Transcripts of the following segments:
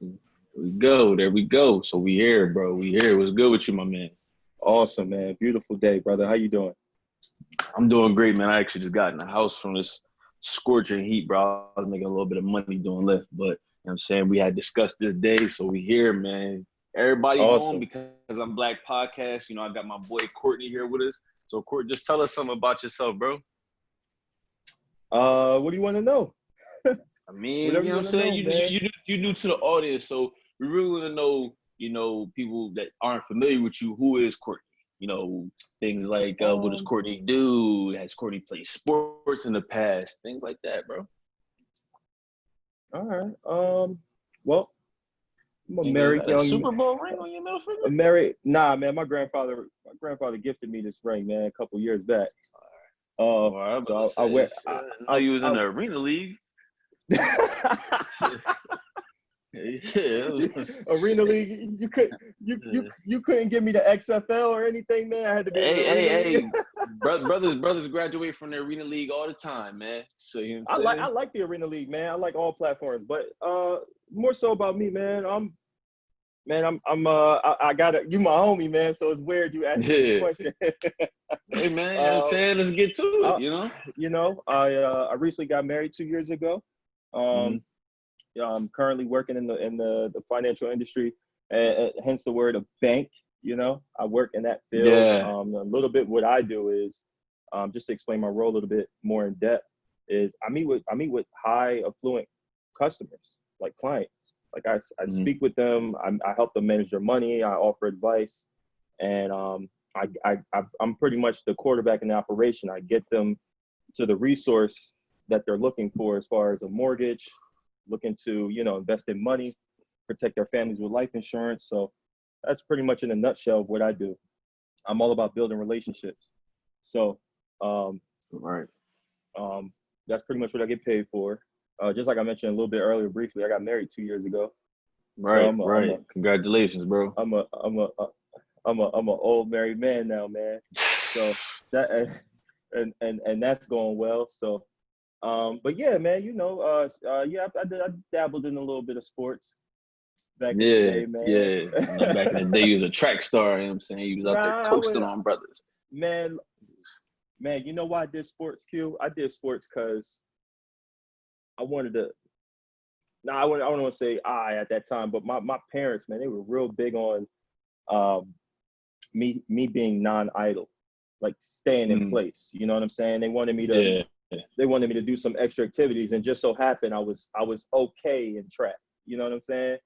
There we go. So we here, bro. We here. What's good with you, my man? Awesome, man. Beautiful day, brother. How you doing? I'm doing great, man. I actually just got in the house from this scorching heat, bro. I was making a little bit of money doing Lyft, but you know what I'm saying, we had discussed this day, so we here, man. Everybody home Awesome. because I'm Black Podcast. I got my boy Courtney here with us. So Court, just tell us something about yourself, bro. What do you want to know? I mean, Whatever you you know what want I'm to saying? know, man. You new to the audience, so we really want to know, people that aren't familiar with you, who is Courtney? Things like what does Um, Courtney do? Has Courtney played sports in the past? Things like that, bro. all right. Well, I'm a You got married a young, Super Bowl ring on your middle a finger? married. Nah, man. My grandfather gifted me this ring, man, a couple years back. Uh, All right, but so let's I say, wear. I know you was in the arena league. Yeah, Arena League. You could you you yeah. you couldn't give me the XFL or anything, man. I had to be in the Hey, Arena League. brothers graduate from the arena league all the time, man. So you know what I I'm like I saying? like the Arena League, man. I like all platforms, but more so about me, man. I gotta you my homie, man. So it's weird you asking me this Yeah. question. Hey man, you know what I'm uh, saying? Let's get to it, I, you know? I recently got married 2 years ago. Hmm. Um, yeah, I'm currently working in the financial industry, hence the word of bank. I work in that field. Yeah. A little bit what I do is, just to explain my role a little bit more in depth, is I meet with high affluent customers, like clients. Like I Hmm. speak with them. I help them manage their money. I offer advice, and I'm pretty much the quarterback in the operation. I get them to the resource that they're looking for as far as a mortgage, looking to invest in money, protect their families with life insurance. So that's pretty much in a nutshell what I do. I'm all about building relationships. So um, Right. um, that's pretty much what I get paid for. Just like I mentioned a little bit earlier, briefly, I got married 2 years ago. So Right, right. Congratulations, bro. I'm a old married man now, man. So that and that's going well. So but yeah, man, yeah, I dabbled in a little bit of sports back in the Yeah, day, man. yeah. I know back in the day you was a track star, you know what I'm saying? You was out there Nah, I would, coasting on brothers. man, man. You know why I did sports, Q? I did sports because I wanted to. Nah, I don't want to say I at that time, but my parents, man, they were real big on um, me being non-idle, like staying in Mm, place. You know what I'm saying? yeah. They wanted me to do some extra activities, and just so happened I was okay in track. You know what I'm saying?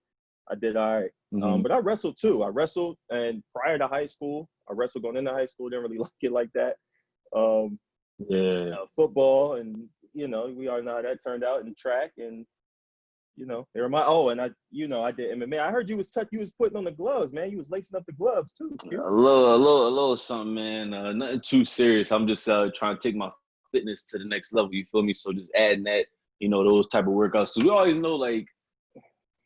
I did all right. Hmm. But I wrestled too. I wrestled, and prior to high school, I wrestled going into high school. Didn't really like it like that. Um, Yeah. Football, and we all know how that turned out in track, and they were my and I did MMA. I heard you was putting on the gloves, man. You was lacing up the gloves too, Q. A little something, man. Nothing too serious. I'm just trying to take my fitness to the next level. You feel me? So just adding that, those type of workouts. Cause we always know, like,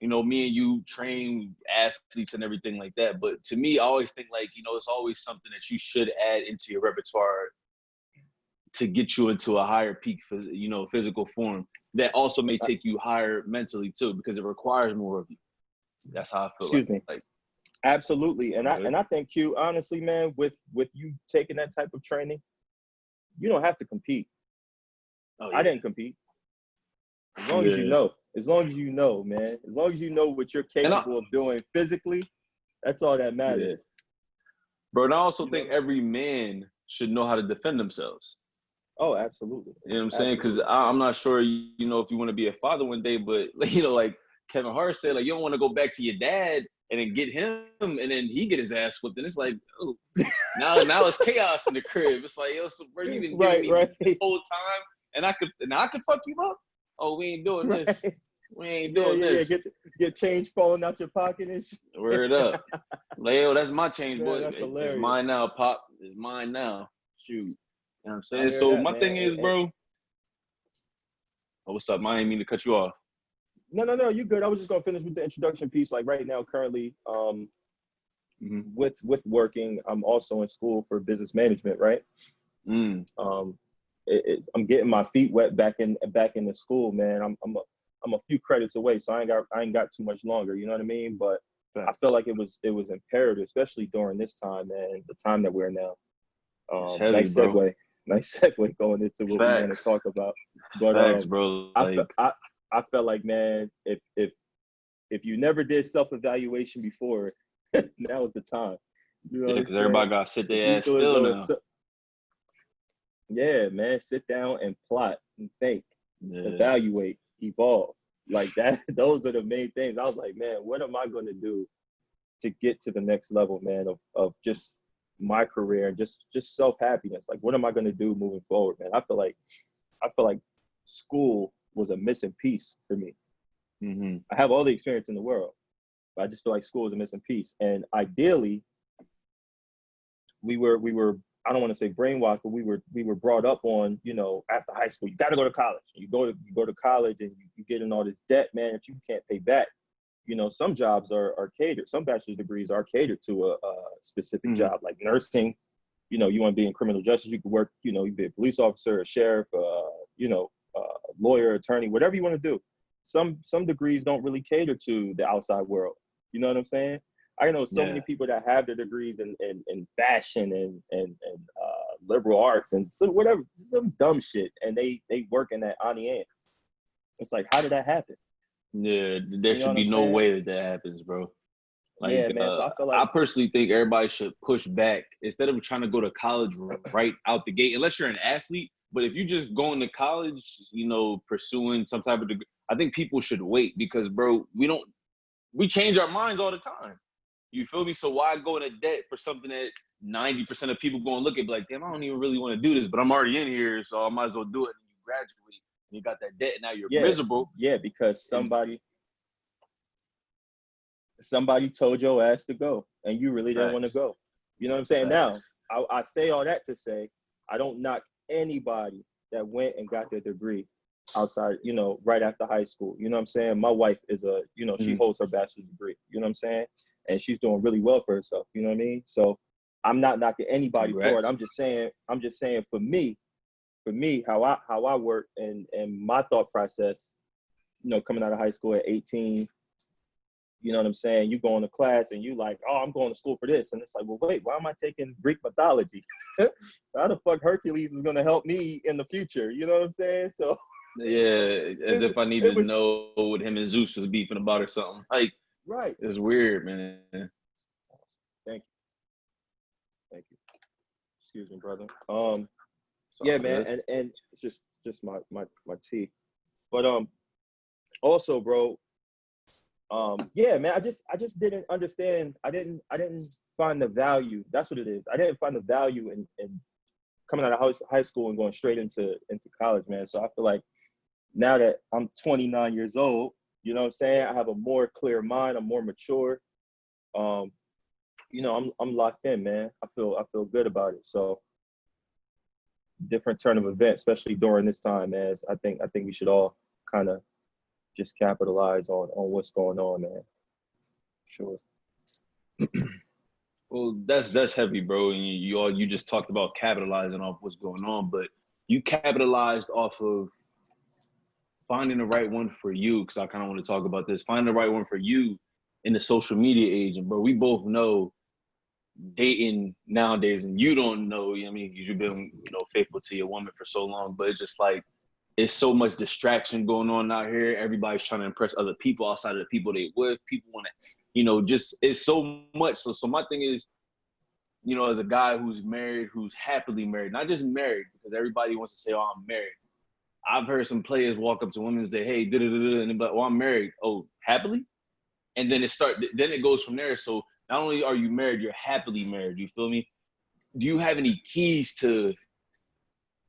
me and you train athletes and everything like that. But to me, I always think like, it's always something that you should add into your repertoire to get you into a higher peak, physical form. That also may Uh, take you higher mentally too, because it requires more of you. That's how I feel like. Excuse me. Like, Absolutely, and I uh, and I think Q, honestly, man, with you taking that type of training, you don't have to compete. oh I yeah, didn't compete. yeah. As long as you know, man, as long as you know what you're And I, capable of doing physically, that's all that yeah, matters. bro. And I also You know think what I'm saying? every man should know how to defend themselves. Oh, absolutely, You know what I'm saying? Because absolutely. I'm not sure, if you want to be a father one day, but like Kevin Hart said, like you don't want to go back to your dad and then get him, and then he get his ass whooped, and it's like, oh, now it's chaos in the crib. It's like, yo, so bro, you been giving Right, me right, this whole time, and I could fuck you up. Oh, we ain't doing this. right. We ain't Yeah, doing yeah, yeah. this. Get change falling out your pocket and shit. Word up. Like, yo, that's my change, Man, boy. that's It's hilarious. mine now, Pop. It's mine now. Shoot. You know what I'm I saying? hear So that, my thing man. is, bro, oh, what's up? I ain't mean to cut you off. No, no, no. You good? I was just gonna finish with the introduction piece. Like right now, currently, Mm-hmm. with working, I'm also in school for business management. Right. Mm. I'm getting my feet wet back in the school, man. a few credits away, so I ain't got too much longer. You know what I mean? But I feel like it was imperative, especially during this time, man, the time that we're in now. It's heavy, Nice bro. segue. Nice segue going into what we want to talk about. But Facts, bro. Like, I felt like, man, if you never did self-evaluation before, now is the time. You know yeah, because everybody got to sit their ass still now. Yeah, man, sit down and plot and think, Yeah. evaluate, evolve. Like that, those are the main things. I was like, man, what am I going to do to get to the next level, man, of just my career and just self-happiness? Like, what am I going to do moving forward, man? I feel like school was a missing piece for me. Mm-hmm. I have all the experience in the world, but I just feel like school is a missing piece. And ideally, we were I don't want to say brainwashed, but we were brought up on, you know, after high school, you got to go to college. You go to college and you get in all this debt, man, that you can't pay back. You know, some jobs are catered. Some bachelor's degrees are catered to a specific job, like nursing. You know, you want to be in criminal justice, you could work, you know, you be a police officer, a sheriff, you know, lawyer, attorney, whatever you want to do. Some degrees don't really cater to the outside world. You know what I'm saying? I know so many people that have their degrees in fashion and liberal arts and so whatever, some dumb shit, and they work in that on the end. It's like, how did that happen? Yeah, there should be no way that happens, bro. Like, yeah, man. So I feel like I personally think everybody should push back instead of trying to go to college right out the gate, unless you're an athlete. But if you just going to college, you know, pursuing some type of degree, I think people should wait because, bro, we change our minds all the time. You feel me? So why go into debt for something that 90% of people go and look at, be like, damn, I don't even really want to do this, but I'm already in here, so I might as well do it. And you graduate, and you got that debt, and now you're miserable. Yeah, because somebody told your ass to go, and you really didn't want to go. You know what I'm saying? Facts. Now, I say all that to say, I don't knock anybody that went and got their degree outside, you know, right after high school. You know what I'm saying? My wife is she holds her bachelor's degree, you know what I'm saying? And she's doing really well for herself, you know what I mean? So I'm not knocking anybody for it. I'm just saying for me, how I work and my thought process, you know, coming out of high school at 18, you know what I'm saying? You go into class and you like, oh, I'm going to school for this. And it's like, well, wait, why am I taking Greek mythology? How the fuck Hercules is going to help me in the future? You know what I'm saying? So yeah, as if I needed to know what him and Zeus was beefing about or something. Like, right. It's weird, man. Thank you. Excuse me, brother. Yeah, man, and it's just my tea. But also, bro, yeah, man, I just didn't understand. I didn't find the value. That's what it is. I didn't find the value in coming out of high school and going straight into college, man. So I feel like now that I'm 29 years old, you know what I'm saying? I have a more clear mind. I'm more mature. You know, I'm locked in, man. I feel good about it. So different turn of events, especially during this time, man. I think we should all kind of just capitalize on what's going on, man. Sure. Well, that's heavy, bro. And you just talked about capitalizing off what's going on, but you capitalized off of finding the right one for you, because I kind of want to talk about this. Finding the right one for you in the social media age. And, bro, we both know dating nowadays, and you don't know, you know what I mean, because you've been, you know, faithful to your woman for so long, but it's just like, it's so much distraction going on out here. Everybody's trying to impress other people outside of the people they with. People want to, you know, just, it's so much. So my thing is, you know, as a guy who's married, who's happily married, not just married, because everybody wants to say, oh, I'm married. I've heard some players walk up to women and say, hey, da-da-da-da, and they're like, well, I'm married. Oh, happily? And then it goes from there. So not only are you married, you're happily married. You feel me? Do you have any keys to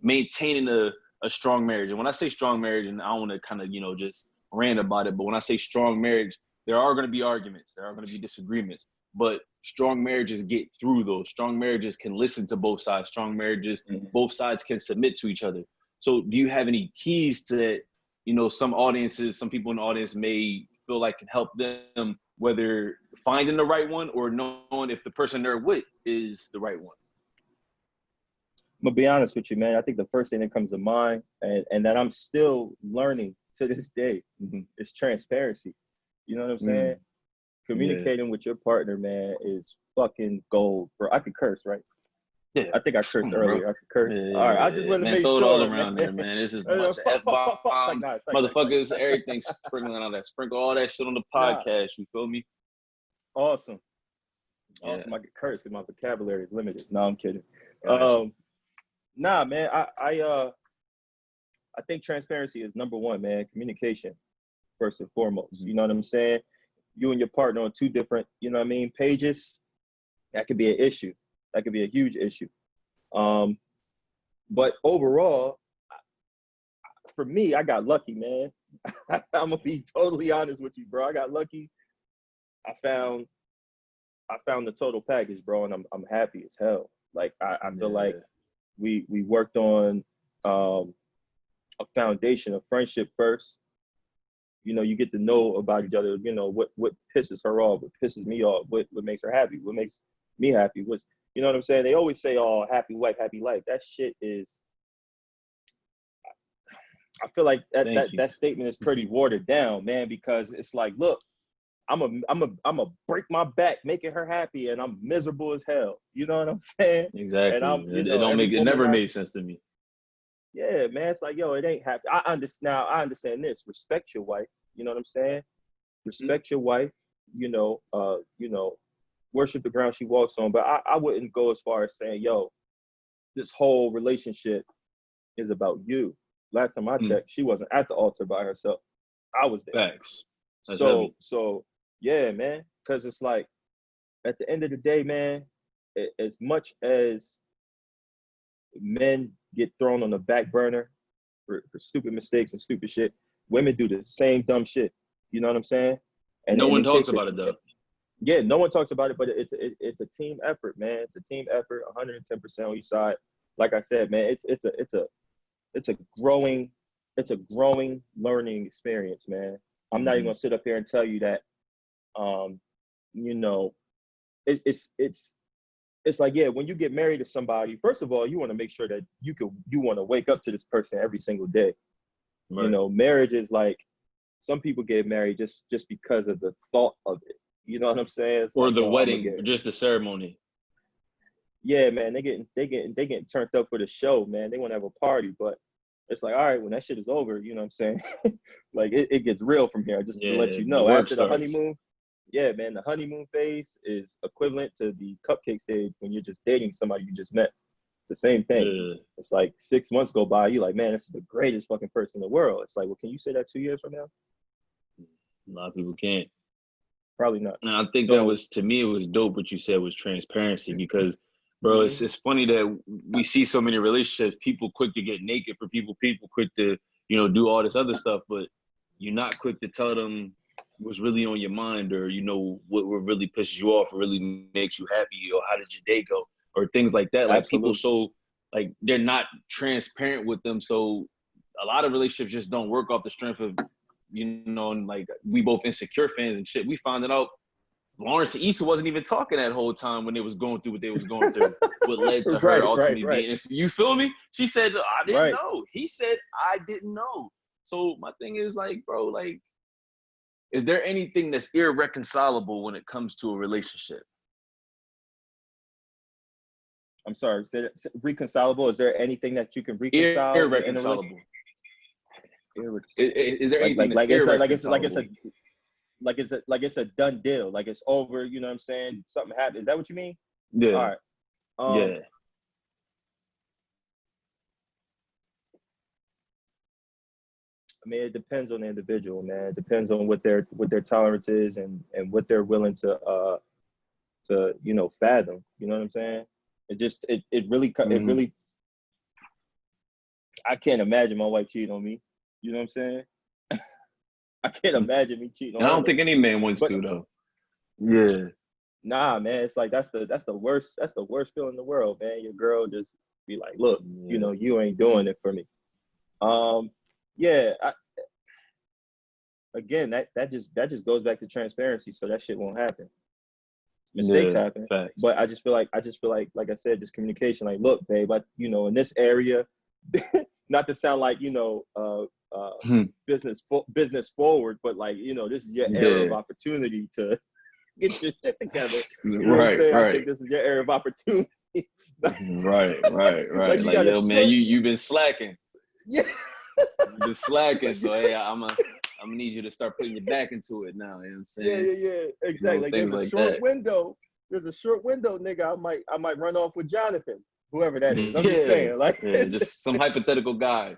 maintaining a strong marriage? And when I say strong marriage, and I don't want to kind of, you know, just rant about it, but when I say strong marriage, there are going to be arguments. There are going to be disagreements. But strong marriages get through those. Strong marriages can listen to both sides. Strong marriages, both sides can submit to each other. So do you have any keys to that? You know, some people in the audience may feel like can help them, whether finding the right one or knowing if the person they're with is the right one? I'm gonna be honest with you, man. I think the first thing that comes to mind, and that I'm still learning to this day is transparency. You know what I'm saying? Communicating with your partner, man, is fucking gold, bro. I could curse, right? Yeah. I think I cursed earlier. I could curse. Yeah, all right, I just want to man, make throw sure, it all man. around there, man. It's just a bunch of F-bombs, motherfuckers, everything sprinkling on that. Sprinkle all that shit on the podcast, you feel me? Awesome. Yeah. I get cursed and my vocabulary is limited. No, I'm kidding. Gotcha. Nah, man, I think transparency is number one, man. Communication, first and foremost. You know what I'm saying? You and your partner on two different, you know what I mean, pages, that could be an issue. That could be a huge issue. But overall, for me, I got lucky, man. I'm gonna be totally honest with you, bro. I got lucky. I found the total package, bro, and I'm happy as hell. Like I feel like we worked on a foundation of friendship first. You know, you get to know about each other. You know what pisses her off, what pisses me off, what makes her happy, what makes me happy. What's, you know what I'm saying? They always say, "Oh, happy wife, happy life." That shit is. I feel like that statement is pretty watered down, man, because it's like, look, I'm a break my back making her happy, and I'm miserable as hell. You know what I'm saying? Exactly. And I'm, it never made sense to me. Yeah, man. It's like, yo, it ain't happy. I understand this. Respect your wife. You know what I'm saying? Respect your wife. You know, worship the ground she walks on. But I wouldn't go as far as saying, yo, this whole relationship is about you. Last time I checked, she wasn't at the altar by herself. I was there. Facts. So yeah, man. Because it's like, at the end of the day, man, as much as men get thrown on the back burner for stupid mistakes and stupid shit, women do the same dumb shit. You know what I'm saying? And no one talks about it, though. Yeah, no one talks about it, but it's a team effort, man. It's a team effort, 110% on each side. Like I said, man, it's a growing learning experience, man. I'm not even gonna sit up here and tell you that, you know, it's like, yeah, when you get married to somebody, first of all, you want to make sure that you want to wake up to this person every single day. Right. You know, marriage is like, some people get married just because of the thought of it. You know what I'm saying? It's or like, the wedding, or just the ceremony. Yeah, man, they getting turned up for the show, man. They want to have a party, but it's like, all right, when that shit is over, you know what I'm saying? Like, it gets real from here. Just to let you know, after the honeymoon, yeah, man, the honeymoon phase is equivalent to the cupcake stage when you're just dating somebody you just met. It's the same thing. Yeah. It's like 6 months go by, you're like, man, this is the greatest fucking person in the world. It's like, well, can you say that 2 years from now? A lot of people can't. Probably not. And I think that was, to me, it was dope what you said was transparency, because, bro, it's funny that we see so many relationships, people quick to get naked for people quick to, you know, do all this other stuff, but you're not quick to tell them what's really on your mind, or, you know, what really pisses you off or really makes you happy, or how did your day go, or things like that. Like, people, so, like, they're not transparent with them. So a lot of relationships just don't work off the strength of, you know, and like, we both Insecure fans and shit. We found it out Lawrence and Issa wasn't even talking that whole time when they was going through what they was going through, what led to her ultimately being, if you feel me? She said, I didn't know. He said, I didn't know. So my thing is, like, bro, like, is there anything that's irreconcilable when it comes to a relationship? I'm sorry, reconcilable? Is there anything that you can reconcile? Irreconcilable. Is there anything like it's a done deal, like it's over, you know what I'm saying? Something happened. Is that what you mean? Yeah. All right. Yeah. I mean, it depends on the individual, man. It depends on what their tolerance is and what they're willing to you know, fathom. You know what I'm saying? It really I can't imagine my wife cheating on me. You know what I'm saying? I can't imagine me cheating on her. I don't think any man wants to, though. Yeah. Nah, man. It's like, that's the worst feeling in the world, man. Your girl just be like, look, you know, you ain't doing it for me. Yeah. Again, that just goes back to transparency. So that shit won't happen. Mistakes happen, facts. But I just feel like I said, just communication. Like, look, babe, you know, in this area, not to sound like, you know, business forward, but like, you know, this is your era of opportunity to get your shit together. You know what I'm saying? I think this is your era of opportunity. Right. Like, Like, yo, man, you've been slacking. Yeah. You've been slacking, so hey, I'm gonna need you to start putting your back into it now. You know what I'm saying? Yeah. Exactly. Like, there's a short window. There's a short window, nigga. I might run off with Jonathan, whoever that is. I'm just saying, like, just some hypothetical guy.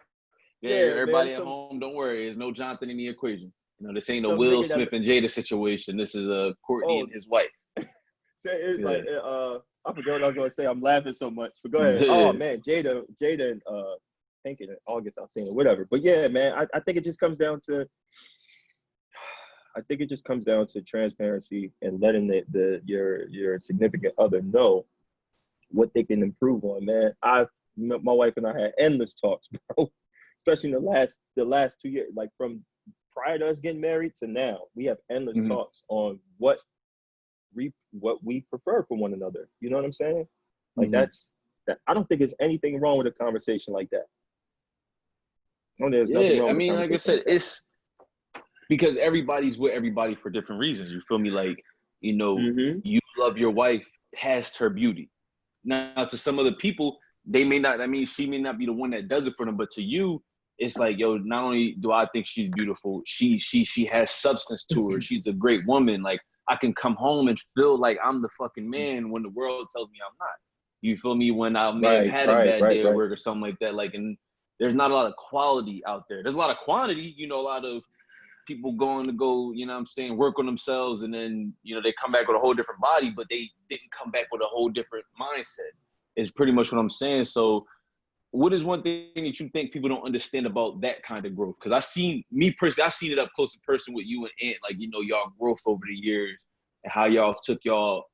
Yeah, everybody man, at home, don't worry. There's no Jonathan in the equation. You know, this ain't a some Will nigga Smith and Jada situation. This is a Courtney and his wife. It's like, I forgot what I was gonna say. I'm laughing so much. But go ahead. Oh man, Jada and I think in August I'll see it, whatever. But yeah, man, I think it just comes down to transparency and letting your significant other know what they can improve on, man. My wife and I had endless talks, bro. Especially in the last 2 years, like from prior to us getting married to now, we have endless talks on what we prefer for one another. You know what I'm saying? Like I don't think there's anything wrong with a conversation like that. No, there's nothing wrong with a conversation. Like I said, it's because everybody's with everybody for different reasons. You feel me? Like, you know, you love your wife past her beauty. Now, to some other people, they may not. I mean, she may not be the one that does it for them, but to you, it's like, yo, not only do I think she's beautiful, she has substance to her. She's a great woman. Like, I can come home and feel like I'm the fucking man when the world tells me I'm not. You feel me? When I may have had a bad day at work or something like that. Like, and there's not a lot of quality out there. There's a lot of quantity, you know, a lot of people going to go, you know what I'm saying, work on themselves, and then, you know, they come back with a whole different body, but they didn't come back with a whole different mindset. Is pretty much what I'm saying. So what is one thing that you think people don't understand about that kind of growth? Because I've seen it up close and personal with you and Ant, like, you know, y'all growth over the years and how y'all took y'all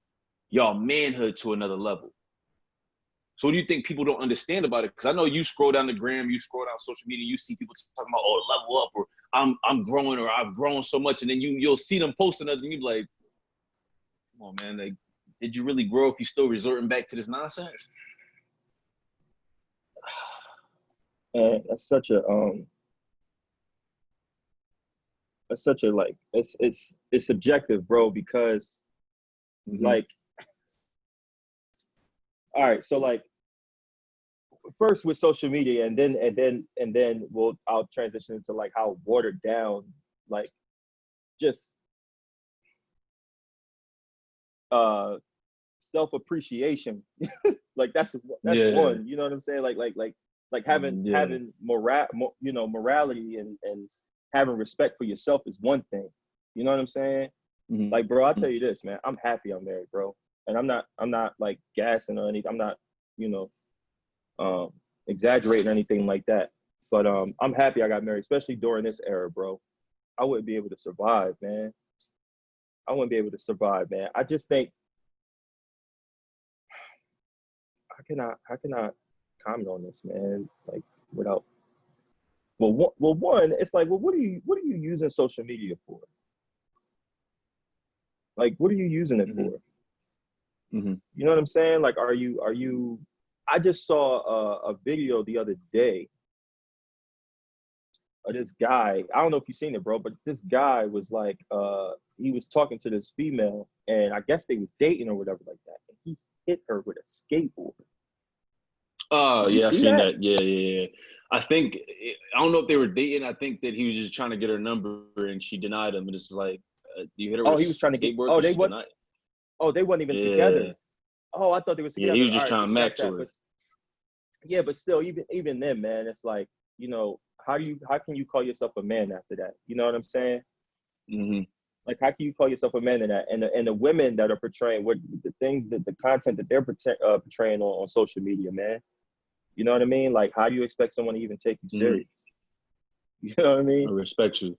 manhood to another level. So what do you think people don't understand about it? Because I know you scroll down the gram, you scroll down social media, you see people talking about, oh, level up, or I'm growing, or I've grown so much, and then you'll see them posting it, and you be like, come on, man, like, did you really grow if you still resorting back to this nonsense? That's such a like, it's subjective, bro, because like, all right, so like, first with social media, and then I'll transition into like how watered down, like, just self-appreciation, like that's one, you know what I'm saying, like having morality and having respect for yourself is one thing, you know what I'm saying. Like, bro, I'll tell you this, man, I'm happy I'm married, bro, and I'm not like gassing or anything. I'm not, you know, exaggerating or anything like that, but I'm happy I got married, especially during this era, bro. I wouldn't be able to survive, man. I just think, how can I comment on this, man? Like, without, one, it's like, well, what are you using social media for? Like, what are you using it for? You know what I'm saying? Like, are you? I just saw a video the other day of this guy. I don't know if you've seen it, bro, but this guy was like, he was talking to this female, and I guess they was dating or whatever like that. And he hit her with a skateboard. Oh, yeah, I've seen that. Yeah. I think, I don't know if they were dating. I think that he was just trying to get her number, and she denied him. And it's like, you hit her with he was trying to get. They weren't even together. Oh, I thought they was together. Yeah, he was just trying to match her. But still, even then, man, it's like, you know, how can you call yourself a man after that? You know what I'm saying? Like, how can you call yourself a man in that? And the women that are portraying what the things, that the content that they're portraying on social media, man. You know what I mean? Like, how do you expect someone to even take you serious? You know what I mean? I respect you.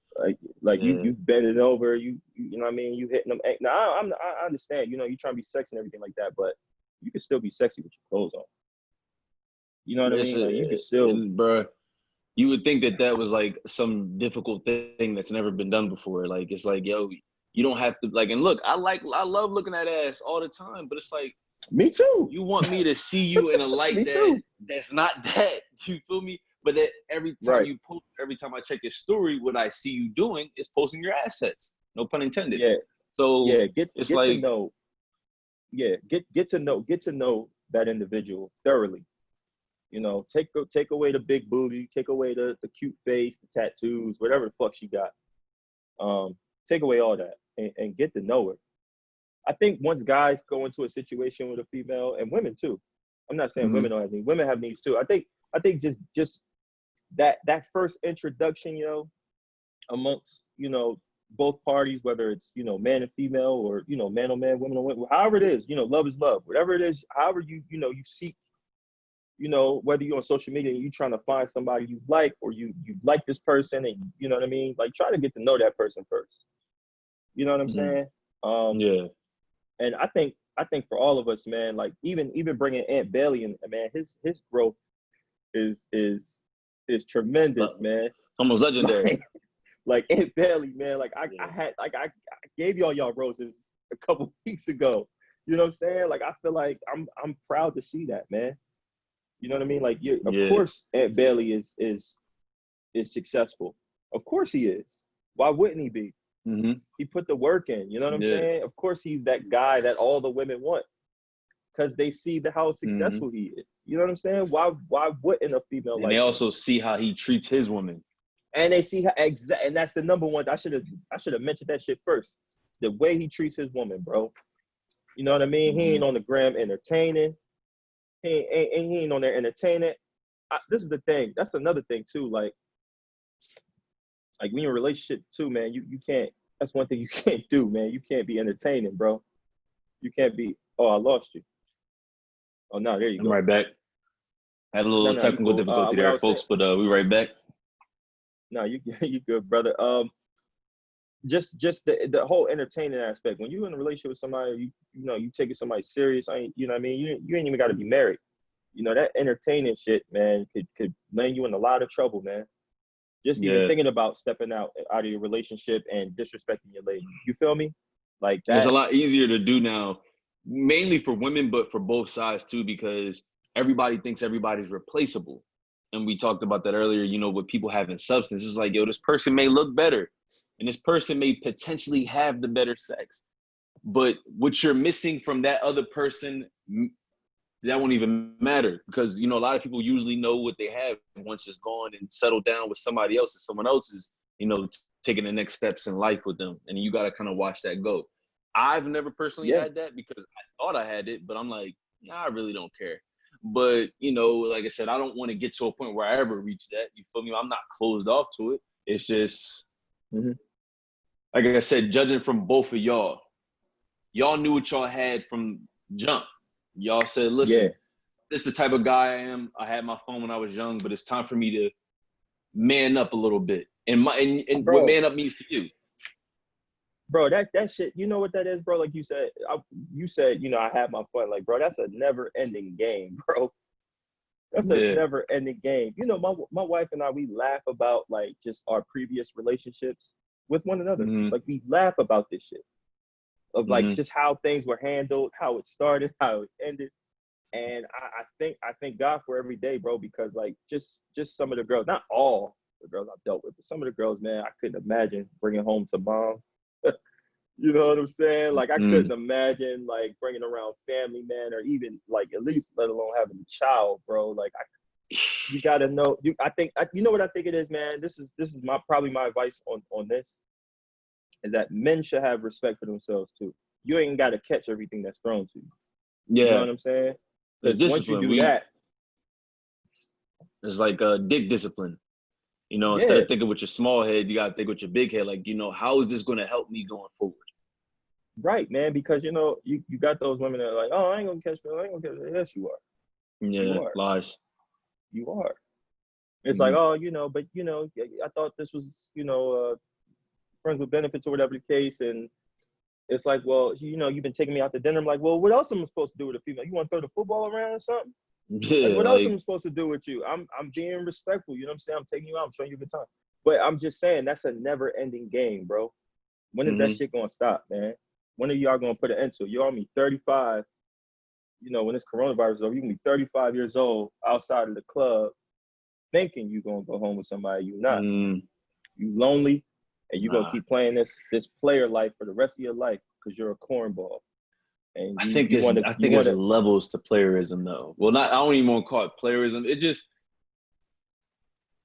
Like you bending over, you know what I mean? You hitting them. Now I understand. You know, you trying to be sexy and everything like that, but you can still be sexy with your clothes on. You know what I mean? Like, you can still, bro. You would think that was like some difficult thing that's never been done before. Like, it's like, yo, you don't have to, like, and look, I love looking at ass all the time, but it's like, me too. You want me to see you in a light that's not that. You feel me? But that every time Right. you post, every time I check your story, what I see you doing is posting your assets. No pun intended. Yeah. So Yeah. it's Get to like, know. Yeah. Get to know that individual thoroughly. You know, take away the big booty, take away the cute face, the tattoos, whatever the fuck she got. Take away all that and get to know her. I think once guys go into a situation with a female, and women too. I'm not saying mm-hmm, women don't have needs. Women have needs too. I think just that first introduction, amongst, both parties, whether it's, man and female, or, man on man, women on women, however it is, love is love. Whatever it is, however you seek, whether you're on social media and you're trying to find somebody you like, or you like this person, and you know what I mean? Like, try to get to know that person first. You know what I'm mm-hmm. saying? Um, Yeah. and I think for all of us, man, like even bringing Aunt Bailey in, man, his growth is tremendous, man. Almost legendary. Like, like Aunt Bailey, man. Like I Yeah. had like I gave y'all roses a couple weeks ago. You know what I'm saying? Like, I feel like I'm proud to see that, man. You know what I mean? Like, of Yeah. course Aunt Bailey is successful. Of course he is. Why wouldn't he be? Mm-hmm. He put the work in. You know what I'm Yeah. saying? Of course he's that guy that all the women want, because they see how Mm-hmm. successful he is. You know what I'm saying? Why wouldn't a female And they like him? also see how he treats his women. And they see how and that's the number one. I should have mentioned that shit first. The way he treats his woman, bro. You know what I mean? He Mm-hmm. ain't on the gram entertaining. He ain't on there entertaining. This is the thing. That's another thing too. Like when you're in a relationship too, man, you can't. That's one thing you can't do, man. You can't be entertaining, bro. You can't be. Oh, I lost you. Oh no, there you I'm go. right back. Had a No, little no, you technical cool. difficulty What I there, was saying. folks, but we right back. No, you you good, brother. Just the whole entertaining aspect. When you're in a relationship with somebody, you taking somebody serious. You know what I mean? You ain't even got to be married. That entertaining shit, man, could land you in a lot of trouble, man. Just even Yeah. thinking about stepping out of your relationship and disrespecting your lady. You feel me? Like, And it's a lot that's easier to do now, mainly for women, but for both sides too, because everybody thinks everybody's replaceable. And we talked about that earlier, with people having substance. It's like, yo, this person may look better and this person may potentially have the better sex. But what you're missing from that other person, that won't even matter, because, a lot of people usually know what they have once it's gone and settled down with somebody else, and someone else is, taking the next steps in life with them. And you got to kind of watch that go. I've never personally yeah, had that because I thought I had it, but I'm like, nah, I really don't care. But, like I said, I don't want to get to a point where I ever reach that. You feel me? I'm not closed off to it. It's just, mm-hmm. like I said, judging from both of y'all knew what y'all had from jump. Y'all said, Yeah, listen, this is the type of guy I am. I had my phone when I was young, but it's time for me to man up a little bit. And what bro. man up means to you. Bro, that shit, you know what that is, bro? Like you said, I had my fun. Like, bro, that's a never ending game, bro. That's a Yeah. never ending game. My wife and I, we laugh about like just our previous relationships with one another. Mm-hmm. Like, we laugh about this shit of like Mm-hmm. just how things were handled, how it started, how it ended. And I thank God for every day, bro, because like just some of the girls, not all the girls I've dealt with, but some of the girls, man, I couldn't imagine bringing home to mom. You know what I'm saying? Like, I couldn't imagine like bringing around family, man, or even like at least let alone having a child, bro. Like, you gotta know. You know what I think it is, man. This is probably my advice on this is that men should have respect for themselves too. You ain't got to catch everything that's thrown to you. You know Yeah. what I'm saying? It's Because once you discipline. do that, It's like dick discipline. Instead yeah, of thinking with your small head, you got to think with your big head. Like, how is this going to help me going forward? right, man. Because you got those women that are like, oh, I ain't gonna catch me. I ain't gonna catch me. Yes, you are. You Yeah, are. lies. You are. It's like, Mm-hmm. oh, but I thought this was, friends with benefits or whatever the case, and it's like, well, you've been taking me out to dinner. I'm like, well, what else am I supposed to do with a female? You want to throw the football around or something? Like, Yeah, what else am like, I supposed to do with you? I'm being respectful. You know what I'm saying? I'm taking you out. I'm showing you a good time. But I'm just saying that's a never-ending game, bro. When is that mm-hmm. shit gonna stop, man? When are y'all gonna put an end to it? You're only 35. When this coronavirus is over, you can be 35 years old outside of the club, thinking you're gonna go home with somebody. You're not. Mm, You lonely, and you're gonna nah. keep playing this player life for the rest of your life because you're a cornball. And I you think you it's want to I you think want it's to levels to playerism though. Well, not I don't even want to call it playerism. It just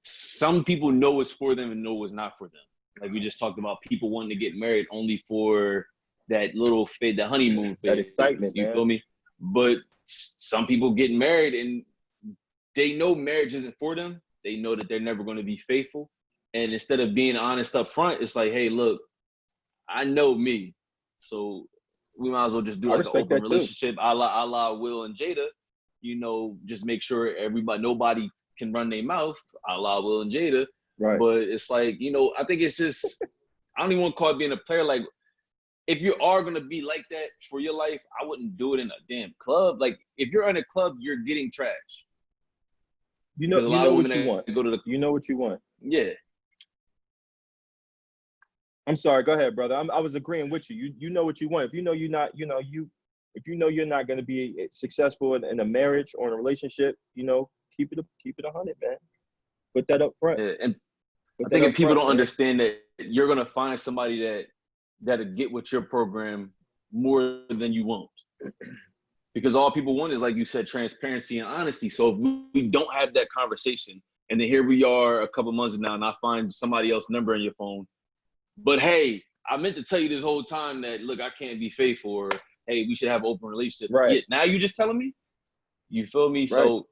some people know it's for them and know it's not for them. Like we just talked about people wanting to get married only for that little phase, the honeymoon that phase. excitement, You man. feel me? But some people get married and they know marriage isn't for them. They know that they're never going to be faithful. And instead of being honest up front, it's like, hey, look, I know me. So we might as well just do I like an respect open that too. relationship a la Will and Jada. You know, just make sure nobody can run their mouth a la Will and Jada. Right. But it's like, you know, I think it's just, I don't even want to call it being a player. Like, if you are going to be like that for your life, I wouldn't do it in a damn club. Like, if you're in a club, you're getting trash. Because a You lot know of what women you want. that go to the, You know what you want. yeah. I'm sorry. Go ahead, brother. I was agreeing with you. You know what you want. If you know you're not, if you know you're not going to be successful in a marriage or in a relationship, keep it 100, man. Put that up front. Yeah. And Put I that think up if people front, don't man. understand that you're gonna find somebody that'll get with your program more than you won't. Because all people want is, like you said, transparency and honesty. So if we don't have that conversation, and then here we are a couple months now, and I find somebody else's number in your phone, but hey, I meant to tell you this whole time that look, I can't be faithful, or hey, we should have an open relationship. Right. Yeah, now you just telling me? You feel me? Right. So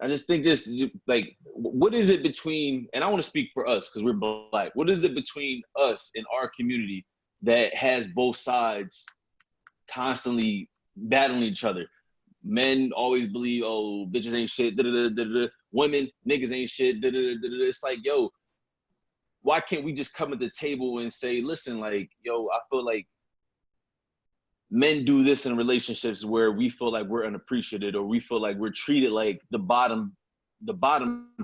I just think this, like, what is it between, and I want to speak for us because we're Black. What is it between us and our community that has both sides constantly battling each other? Men always believe, oh, bitches ain't shit. Da, da, da, da, da. Women, niggas ain't shit. Da, da, da, da, da. It's like, yo, why can't we just come at the table and say, listen, like, yo, I feel like men do this in relationships where we feel like we're unappreciated, or we feel like we're treated like the bottom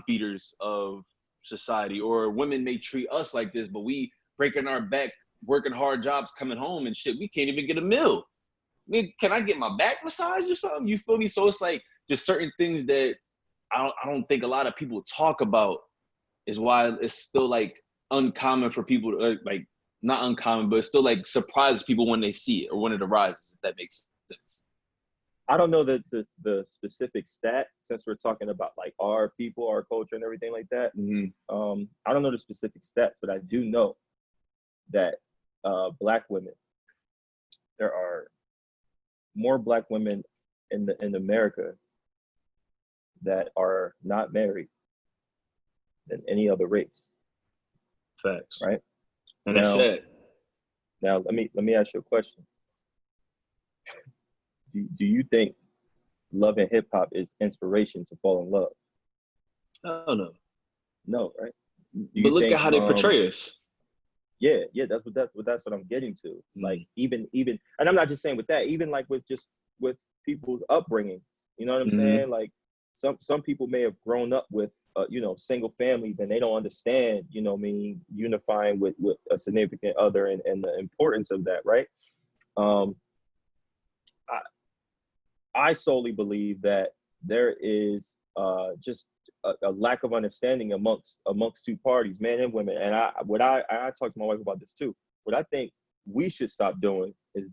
feeders of society, or women may treat us like this, but we breaking our back, working hard jobs, coming home and shit. We can't even get a meal. I mean, can I get my back massaged or something? You feel me? So it's like just certain things that I don't think a lot of people talk about, is why it's still like uncommon for people to like, not uncommon, but it still like surprises people when they see it or when it arises, if that makes sense. I don't know the specific stat, since we're talking about like our people, our culture, and everything like that. Mm-hmm. I don't know the specific stats, but I do know that Black women, there are more Black women in America that are not married than any other race. Facts. Right. And that's sad. Now let me ask you a question. Do you think love and hip hop is inspiration to fall in love? I don't know. No, right? But look at how they portray us. Yeah, that's what I'm getting to. Like even, and I'm not just saying with that, even like with people's upbringing. You know what I'm saying? Like some people may have grown up with single families, and they don't understand, unifying with a significant other and the importance of that, right? I solely believe that there is just a lack of understanding amongst two parties, men and women. And I talked to my wife about this too. What I think we should stop doing is,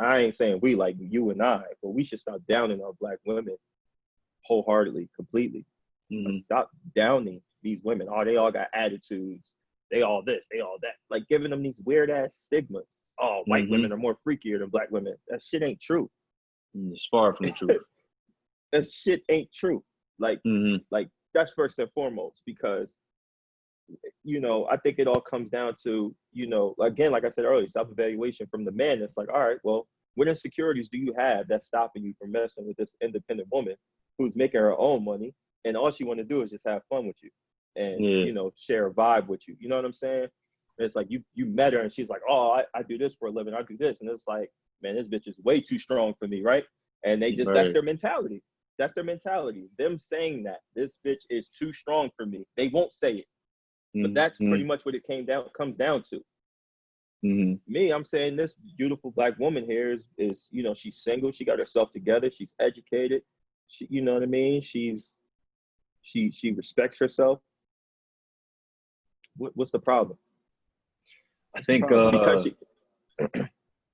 I ain't saying we, like you and I, but we should stop downing our Black women wholeheartedly, completely. Like, stop downing these women. Oh, they all got attitudes. They all this, they all that. Like giving them these weird ass stigmas. Oh, white women are more freakier than Black women. That shit ain't true. It's far from the truth. That shit ain't true. Like that's first and foremost, because I think it all comes down to, again, like I said earlier, self-evaluation from the man. It's like, all right, well, what insecurities do you have that's stopping you from messing with this independent woman who's making her own money, and all she want to do is just have fun with you and share a vibe with you. You know what I'm saying? And it's like you met her and she's like, oh, I do this for a living, I do this, and it's like, man, this bitch is way too strong for me, right? And they just that's their mentality. That's their mentality. Them saying that this bitch is too strong for me. They won't say it, but that's pretty much what it comes down to. Me, I'm saying this beautiful Black woman here is she's single. She got herself together. She's educated. She, you know what I mean? She's she respects herself, what's the problem? I think Because she,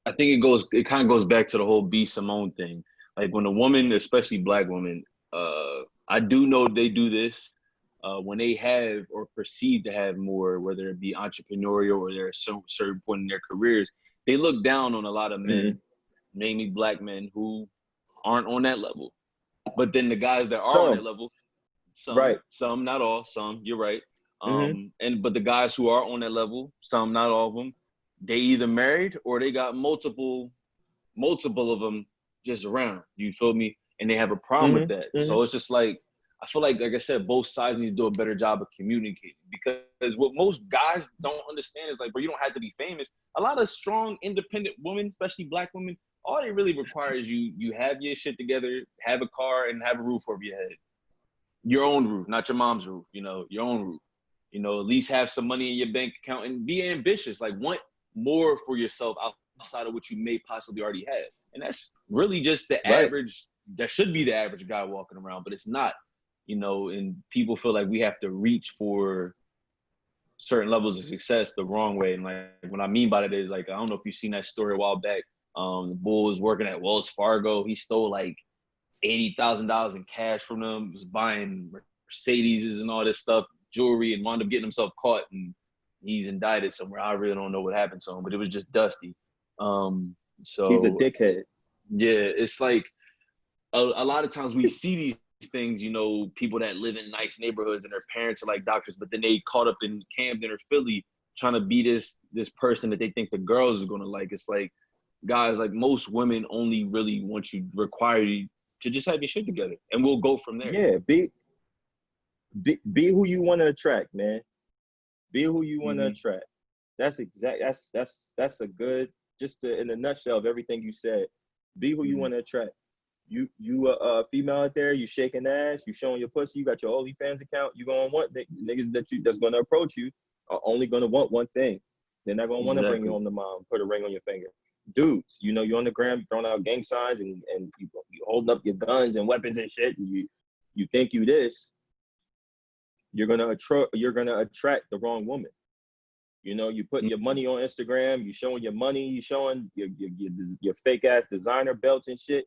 I think it kind of goes back to the whole B Simone thing. Like when a woman, especially black women, I do know they do this when they have or perceive to have more, whether it be entrepreneurial or they're at some certain point in their careers, they look down on a lot of men, mainly black men, who aren't on that level. But then the guys that are on that level, some, not all, some, you're right. But the guys who are on that level, some, not all of them, they either married or they got multiple of them just around. You feel me? And they have a problem with that. So it's just like, I feel like I said, both sides need to do a better job of communicating, because what most guys don't understand is like, bro, you don't have to be famous. A lot of strong, independent women, especially black women, all they really require is you have your shit together, have a car, and have a roof over your head. Your own roof, not your mom's roof, your own roof. At least have some money in your bank account and be ambitious. Like, want more for yourself outside of what you may possibly already have. And that's really just the average, that should be the average guy walking around, but it's not, and people feel like we have to reach for certain levels of success the wrong way. And like, what I mean by that is, like, I don't know if you've seen that story a while back. The bull was working at Wells Fargo. He stole like $80,000 in cash from them, was buying Mercedes and all this stuff, jewelry, and wound up getting himself caught, and he's indicted somewhere. I really don't know what happened to him, but it was just dusty. So he's a dickhead. Yeah, it's like a lot of times we see these things, people that live in nice neighborhoods and their parents are like doctors, but then they caught up in Camden or Philly trying to be this person that they think the girls are gonna like. It's like, guys, like, most women only really require you to just have your shit together, and we'll go from there. Yeah, be who you want to attract, man. Be who you want to attract. That's a good, in a nutshell of everything you said. Be who you want to attract. You a female out there, you shaking ass, you showing your pussy, you got your OnlyFans account, you gonna want niggas that's gonna approach you are only gonna want one thing. They're not gonna want to bring you home to mom, put a ring on your finger. Dudes, you're on the ground, you're throwing out gang signs and you holding up your guns and weapons and shit, and you think you this, you're gonna attract the wrong woman. You putting your money on Instagram, you showing your money, you showing your fake ass designer belts and shit.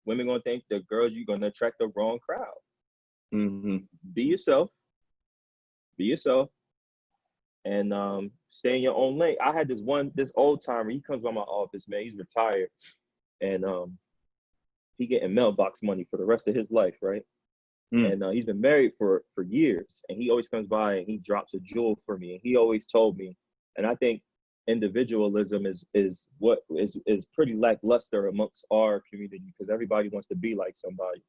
Women gonna think the girls, you're gonna attract the wrong crowd. Be yourself, and stay in your own lane. I had this old timer. He comes by my office, man. He's retired, and he getting mailbox money for the rest of his life, right? And he's been married for years, and he always comes by and he drops a jewel for me. And he always told me, and I think individualism is what is pretty lackluster amongst our community, because everybody wants to be like somebody,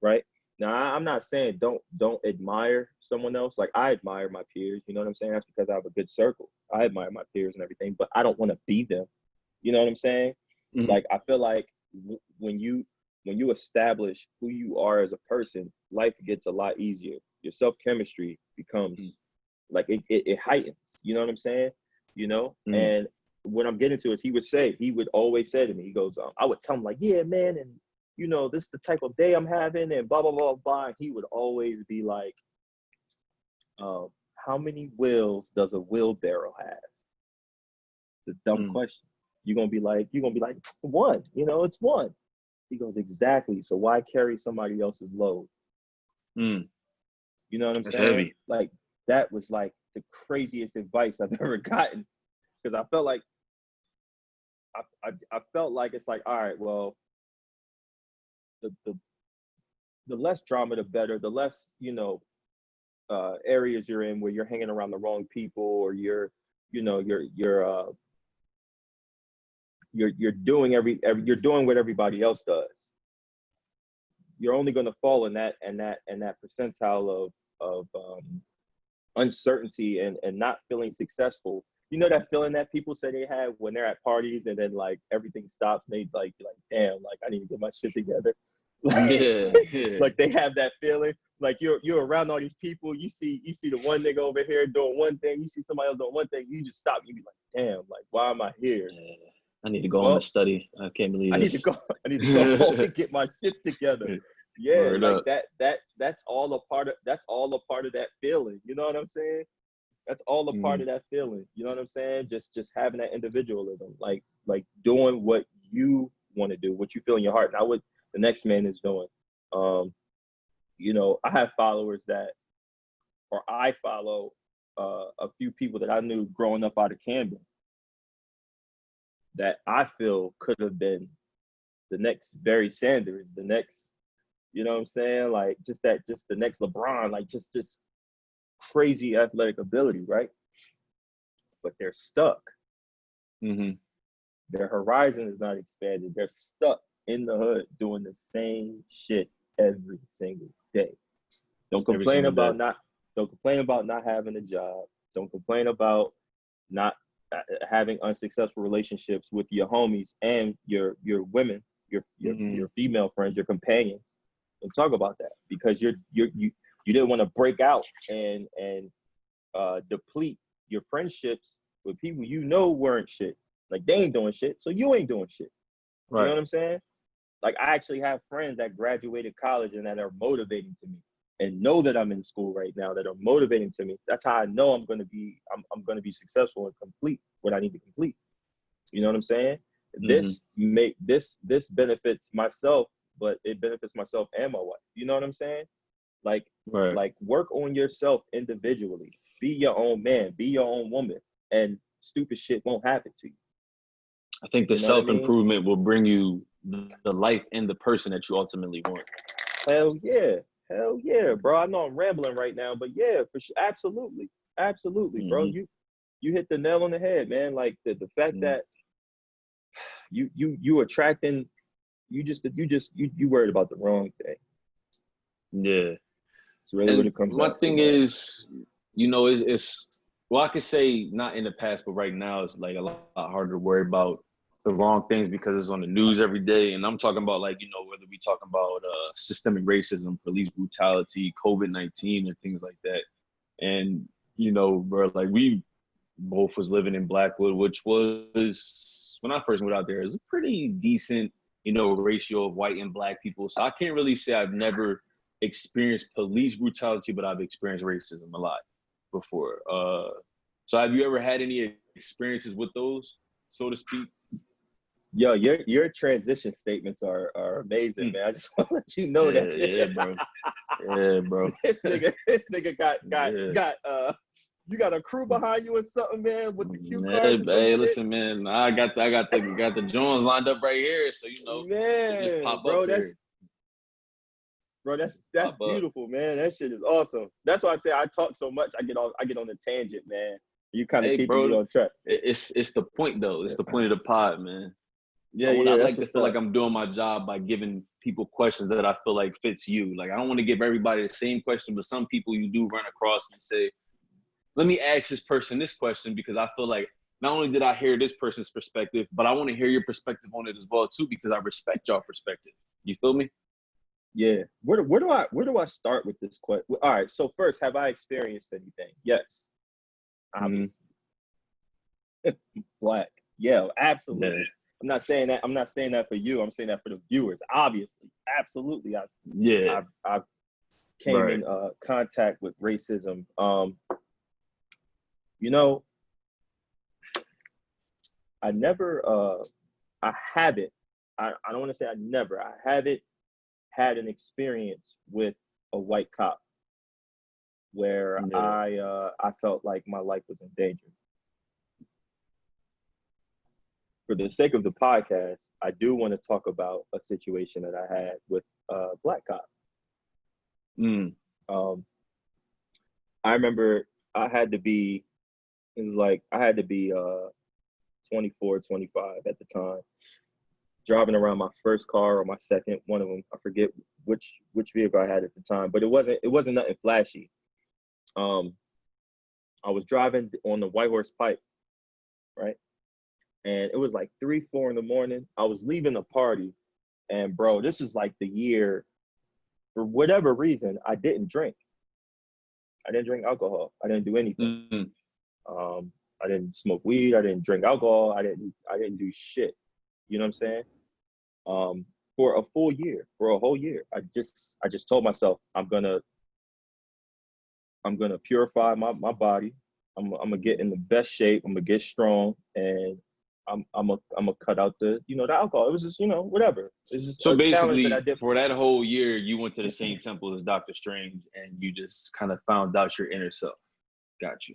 right? Now, I'm not saying don't admire someone else. Like, I admire my peers, you know what I'm saying? That's because I have a good circle. I admire my peers and everything, but I don't want to be them. You know what I'm saying? Like, I feel like when you establish who you are as a person, life gets a lot easier. Your self-chemistry becomes like it heightens. You know what I'm saying? And what I'm getting to is he would always say to me, he goes, I would tell him like, yeah, man, and this is the type of day I'm having, and blah, blah, blah, blah. And he would always be like, how many wheels does a wheelbarrow have? The dumb question. You're gonna be like, one, it's one. He goes, exactly. So why carry somebody else's load? You know what I'm saying? Heavy. Like, that was like the craziest advice I've ever gotten, because I felt like it's like, all right, well, the less drama, the better. The less areas you're in where you're hanging around the wrong people, or you're doing you're doing what everybody else does. You're only going to fall in that percentile of uncertainty and not feeling successful. That feeling that people say they have when they're at parties, and then like everything stops, and you're like, damn, like I need to get my shit together. Like they have that feeling. Like you're around all these people, you see the one nigga over here doing one thing, you see somebody else doing one thing, you just stop, you be like, damn, like why am I here? I need to go home and study. I can't believe I need to go home and get my shit together. Yeah, Word like up. that's all a part of that feeling. You know what I'm saying? That's all a part Mm-hmm. of that feeling. You know what I'm saying? Just having that individualism, like doing what you want to do, what you feel in your heart, not what the next man is doing. Um, I have followers or I follow a few people that I knew growing up out of Camden that I feel could have been the next Barry Sanders, the next, you know what I'm saying? Like just the next LeBron, like just crazy athletic ability, right? But they're stuck. Mm-hmm. Their horizon is not expanded. They're stuck in the hood doing the same shit every single day. Don't Every complain single day. about not don't complain about not having a job. Don't complain about not having unsuccessful relationships with your homies and your women, Mm-hmm. your female friends, your companions. Don't talk about that because you didn't want to break out and deplete your friendships with people weren't shit. Like they ain't doing shit, so you ain't doing shit. You know Right. what I'm saying? Like I actually have friends that graduated college and that are motivating to me and know that I'm in school right now that are motivating to me. That's how I know I'm gonna be successful and complete what I need to complete. You know what I'm saying? Mm-hmm. This benefits myself, but it benefits myself and my wife. You know what I'm saying? Like Right. like work on yourself individually. Be your own man, be your own woman, and stupid shit won't happen to you. I think the You know what I self mean? improvement will bring you the life and the person that you ultimately want. Hell yeah. Hell yeah, bro. I know I'm rambling right now, but yeah, for sure. Absolutely. Absolutely, bro. Mm-hmm. You hit the nail on the head, man. Like the fact Mm-hmm. that you attracting you worried about the wrong thing. Yeah. It's really what And it comes my down to, thing man. is, it's well, I could say not in the past, but right now it's like a lot harder to worry about the wrong things because it's on the news every day. And I'm talking about like, whether we talking about systemic racism, police brutality, COVID-19, or things like that. And bro, like we both was living in Blackwood, which was when I first moved out there, it was a pretty decent, ratio of white and black people. So I can't really say I've never experienced police brutality, but I've experienced racism a lot before. So have you ever had any experiences with those, so to speak? Yo, your transition statements are amazing, Mm. man. I just want to let you know that Yeah, yeah, bro. Yeah, bro. this nigga Yeah. got you got a crew behind you or something, man, with the cue cards Hey, or some hey, shit. listen, man. I got the Jones lined up right here, so it just Man, pop up here. that's Pop up. beautiful, man. That shit is awesome. That's why I say I talk so much. I get on the tangent, man. You kind of Hey, keeping me bro. on track. It's the point though. It's the point of the pod, man. Yeah, I yeah, that's like to what's feel like up. I'm doing my job by giving people questions that I feel like fits you. Like I don't want to give everybody the same question, but some people you do run across and say, let me ask this person this question because I feel like not only did I hear this person's perspective, but I want to hear your perspective on it as well too because I respect your perspective. You feel me? Yeah. Where do I start with this question? All right. So first, have I experienced anything? Yes, Mm-hmm. obviously. Black. Yeah, Yeah. absolutely. I'm not saying that. I'm not saying that for you. I'm saying that for the viewers. Obviously, absolutely. Yeah. I've came Right. in contact with racism. You know, I never. I haven't. I don't want to say I never. I haven't had an experience with a white cop where Yeah. I felt like my life was in danger. For the sake of the podcast, I do want to talk about a situation that I had with a black cop. Mm. Um, I remember I had to be, it was like I had to be 24, 25 at the time, driving around my first car or my second, one of them. I forget which vehicle I had at the time, but it wasn't nothing flashy. Um, I was driving on the White Horse Pike, right? And it was like 3, 4 in the morning. I was leaving a party, and bro, this is like the year, for whatever reason, I didn't drink. I didn't drink alcohol. I didn't do anything. Mm. Um, I didn't smoke weed. I didn't drink alcohol. I didn't do shit. You know what I'm saying? Um, for a full year, for a whole year. I just told myself I'm gonna purify my body. I'm gonna get in the best shape. I'm gonna get strong, and I'm gonna cut out the alcohol. It was just whatever. It's just So a challenge that I basically, did. for that whole year, you went to the same temple as Doctor Strange, and you just kind of found out your inner self. Got you.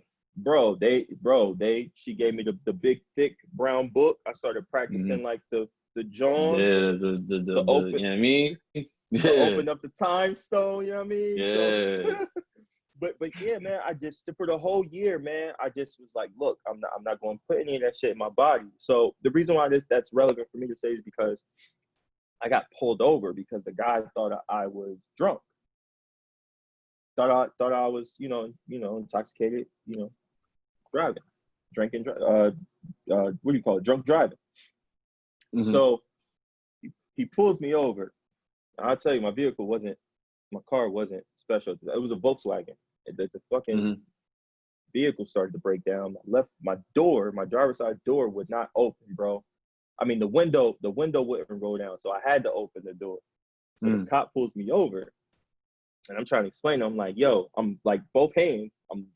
She gave me the big thick brown book. I started Mm-hmm. practicing like the Johns Yeah, to open you know what I mean? to Yeah, open up the time stone. You know what I mean? So. yeah. But yeah, man, I just for the whole year, man, I just was like, look, I'm not going to put any of that shit in my body. So the reason why that's relevant for me to say is because I got pulled over because the guy thought I was drunk. Thought I was intoxicated, driving, drinking, what do you call it, drunk driving. Mm-hmm. So he pulls me over. I'll tell you, my car wasn't special. It was a Volkswagen. The fucking Mm-hmm. vehicle started to break down. My driver's side door would not open, bro. I mean, the window wouldn't roll down, so I had to open the door. So the cop pulls me over, and I'm trying to explain to him, like, yo, I'm like both hands. I'm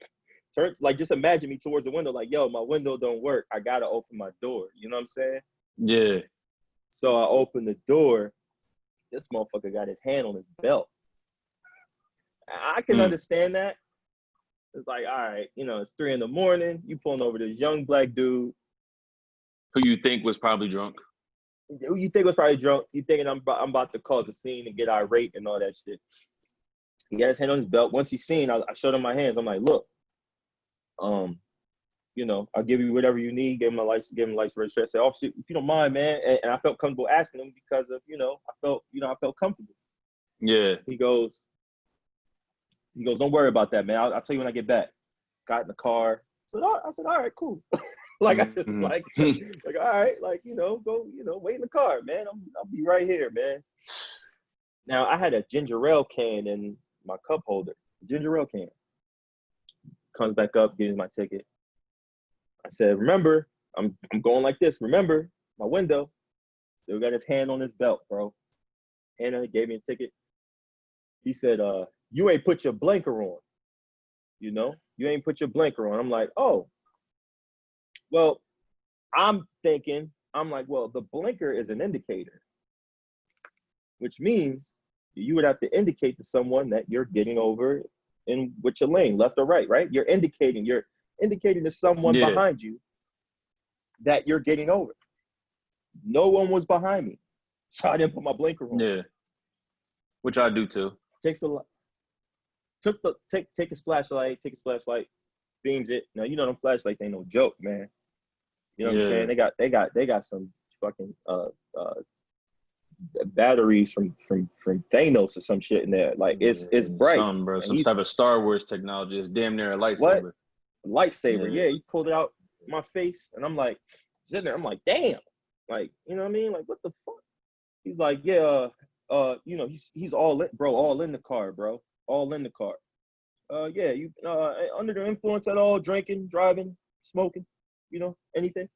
turned, like, just imagine me towards the window, like, yo, my window don't work. I gotta open my door. You know what I'm saying? Yeah. So I opened the door. This motherfucker got his hand on his belt. I can understand that. It's like, all right, it's 3 a.m. You pulling over this young black dude Who you think was probably drunk? who you think was probably drunk. You thinking I'm about to cause a scene and get irate and all that shit. He got his hand on his belt. Once he's seen, I showed him my hands. I'm like, look, I'll give you whatever you need. Give him a license, registration. I said, officer, if you don't mind, man. And I felt comfortable asking him because of, I felt comfortable. Yeah. He goes, don't worry about that, man. I'll tell you when I get back. Got in the car. I said, all right, cool. Like, I just like, all right, like, go, wait in the car, man. I'll be right here, man. Now I had a ginger ale can in my cup holder. Ginger ale can. Comes back up, gives me my ticket. I said, remember, I'm going like this. Remember, my window. Still got his hand on his belt, bro. Hannah gave me a ticket. He said, you ain't put your blinker on. You ain't put your blinker on. I'm like, oh. Well, I'm like, well, the blinker is an indicator, which means you would have to indicate to someone that you're getting over in which your lane, left or right, right? You're indicating to someone behind you that you're getting over. No one was behind me, so I didn't put my blinker on. Yeah, which I do too. Take his flashlight, beams it. Now them flashlights ain't no joke, man. You know what I'm saying? They got some fucking batteries from Thanos or some shit in there. Like it's bright. Some, bro. Some type of Star Wars technology. It's damn near a lightsaber. What? Lightsaber, yeah. He pulled it out my face, and I'm like, sitting there, I'm like, damn. Like, you know what I mean? Like, what the fuck? He's like, yeah, he's all in, bro, all in the car, bro. All in the car. Yeah, you under the influence at all, drinking, driving, smoking, anything? I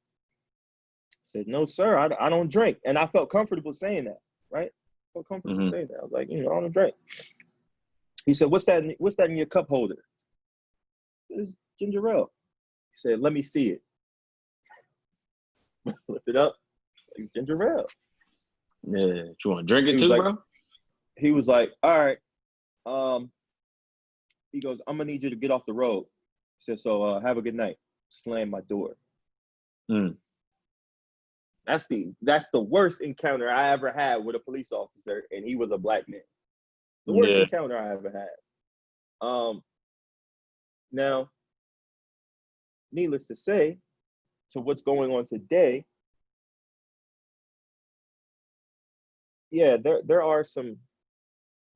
said, no, sir, I don't drink. And I felt comfortable saying that, right? I felt comfortable saying that. I was like, I don't drink. He said, what's that in your cup holder? It's ginger ale. He said, let me see it. Lift it up. Like, ginger ale. Yeah. You want to drink it too, bro? He was like, all right. He goes, I'm going to need you to get off the road. He said, so have a good night. Slam my door. That's the worst encounter I ever had with a police officer, and he was a black man. The worst encounter I ever had. Now, needless to say, to what's going on today, yeah, there are some.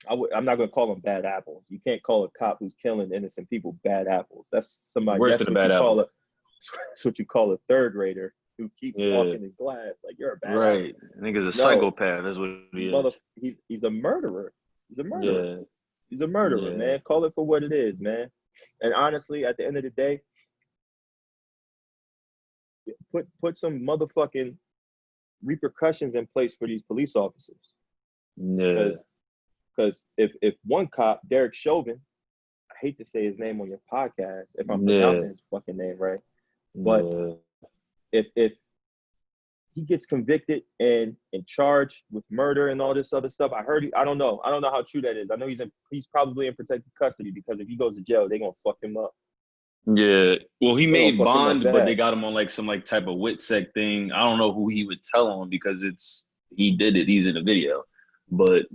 I'm not going to call them bad apples. You can't call a cop who's killing innocent people bad apples. That's somebody. Worse than a bad apple. That's what you call a third grader who keeps talking in class. Like, you're a bad apple. Right. I think he's a psychopath. That's what he is. He's a murderer. He's a murderer. Yeah. He's a murderer, man. Call it for what it is, man. And honestly, at the end of the day, put some motherfucking repercussions in place for these police officers. Yeah. Because if one cop, Derek Chauvin, I hate to say his name on your podcast if I'm Yeah. pronouncing his fucking name right, but Yeah. if he gets convicted and charged with murder and all this other stuff, I don't know how true that is. I know he's probably in protective custody because if he goes to jail, they're gonna fuck him up. Yeah. Well, he They're gonna made fuck him up bond, but they bad. got him on like some like type of WITSEC thing. I don't know who he would tell on because he did it. He's in the video, but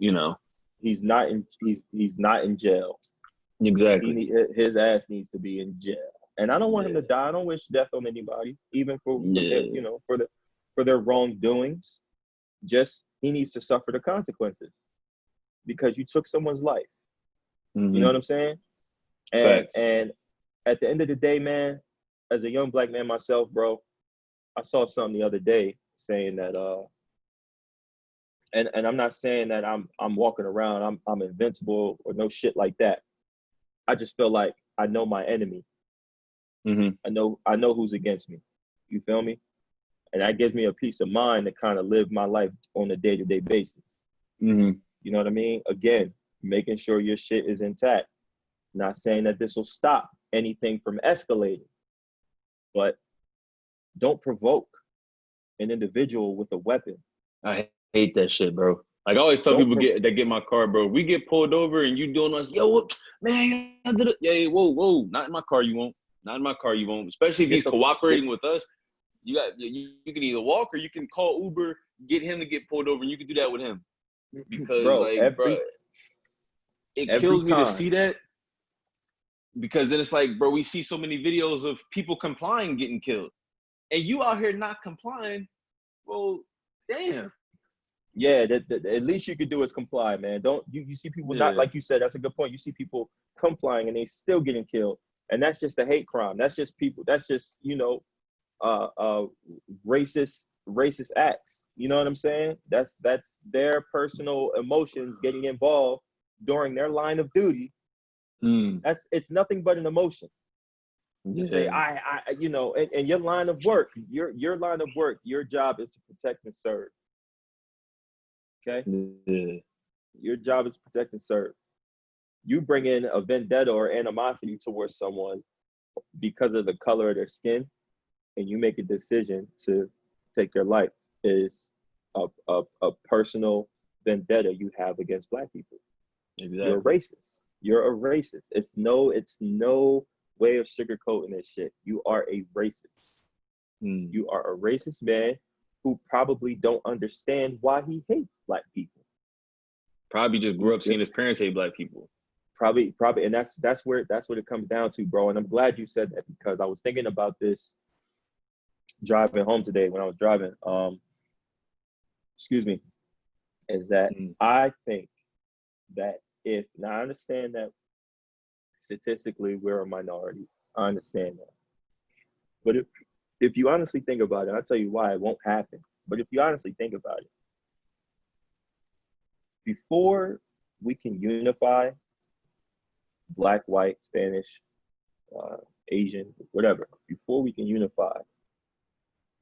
He's not in jail. exactly. His ass needs to be in jail. And I don't want him Yeah. to die. I don't wish death on anybody, even for Yeah. for their wrongdoings. Just he needs to suffer the consequences because you took someone's life. You know what I'm saying? And Facts. and at the end of the day, man, as a young black man myself, bro, I saw something the other day saying that and I'm not saying that I'm walking around, I'm invincible or no shit like that. I just feel like I know my enemy. I know who's against me. You feel me? And that gives me a peace of mind to kind of live my life on a day-to-day basis. You know what I mean? Again, making sure your shit is intact. Not saying that this will stop anything from escalating, but don't provoke an individual with a weapon. I hate that shit, bro. Like I always tell Don't people that get my car, bro. We get pulled over and you doing us, yo, what, man, yeah, whoa, not in my car, you won't. Not in my car, you won't. Especially if he's cooperating with us. You can either walk or you can call Uber, get him to get pulled over, and you can do that with him. Because it kills me to see that. Because then it's like, bro, we see so many videos of people complying getting killed, and you out here not complying. Well, damn. Yeah, at least you could do is comply, man. Don't you see people not, like you said, that's a good point. You see people complying and they still getting killed. And that's just a hate crime. That's just people, that's just, racist acts. You know what I'm saying? That's their personal emotions getting involved during their line of duty. It's nothing but an emotion. To say and your line of work, your line of work, your job is to protect and serve. Okay? Your job is to protect and serve. You bring in a vendetta or animosity towards someone because of the color of their skin, and you make a decision to take their life, is a personal vendetta you have against black people. Exactly. You're a racist. You're a racist. It's no way of sugarcoating this shit. You are a racist. You are a racist man who probably don't understand why he hates black people. Probably just grew up seeing his parents hate black people. Probably, and that's what it comes down to, bro. And I'm glad you said that because I was thinking about this driving home today when I was driving. Is that I think that now I understand that statistically we're a minority. I understand that, but if you honestly think about it, I'll tell you why it won't happen. But if you honestly think about it, before we can unify black, white, Spanish, Asian, whatever, before we can unify,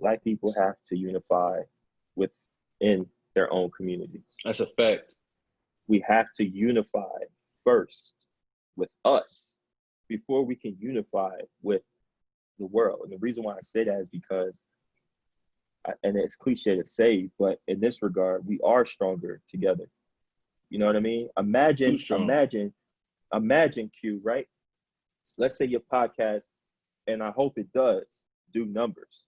black people have to unify within their own communities. That's a fact. We have to unify first with us before we can unify with the world. And the reason why I say that is because, and it's cliche to say, but in this regard, we are stronger together. You know what I mean? Imagine, Q, right? Let's say your podcast, and I hope it does, do numbers.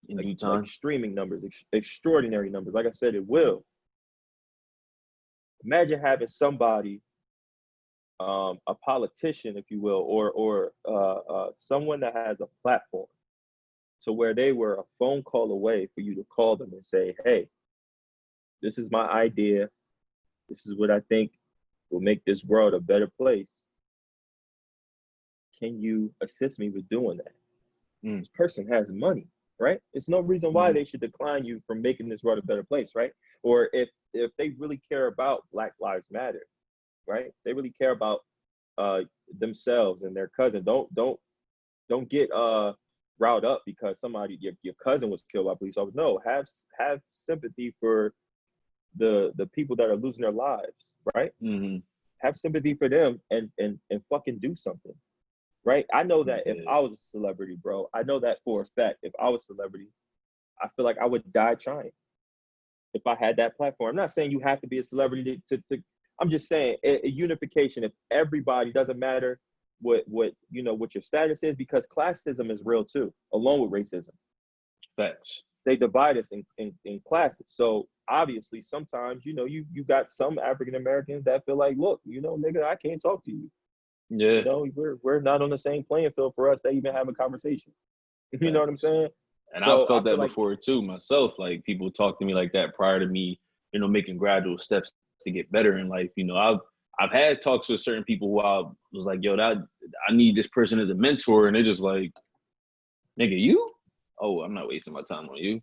Like streaming numbers, extraordinary numbers. Like I said, it will. Imagine having somebody, a politician, if you will, or someone that has a platform, to where they were a phone call away for you to call them and say, hey, this is my idea. This is what I think will make this world a better place. Can you assist me with doing that? This person has money, right? It's no reason why they should decline you from making this world a better place, right? Or if they really care about Black Lives Matter, right? They really care about themselves and their cousin. Don't get riled up because somebody, your cousin was killed by police officers. No, have sympathy for the people that are losing their lives, right? Mm-hmm. Have sympathy for them and fucking do something, right? I know that if Yeah. I was a celebrity, bro, I know that for a fact. If I was a celebrity, I feel like I would die trying if I had that platform. I'm not saying you have to be a celebrity to I'm just saying a unification. If everybody, doesn't matter what you know what your status is, because classism is real too, along with racism. Facts. They divide us in classes. So obviously, sometimes you got some African Americans that feel like, look, nigga, I can't talk to you. Yeah. We're not on the same playing field for us to even have a conversation. You know what I'm Facts. saying? And I've So I felt feel that like before too myself. Like people talk to me like that prior to me, making gradual steps to get better in life. I've had talks with certain people who I was like, yo, that I need this person as a mentor, and they're just like, nigga, you? Oh, I'm not wasting my time on you.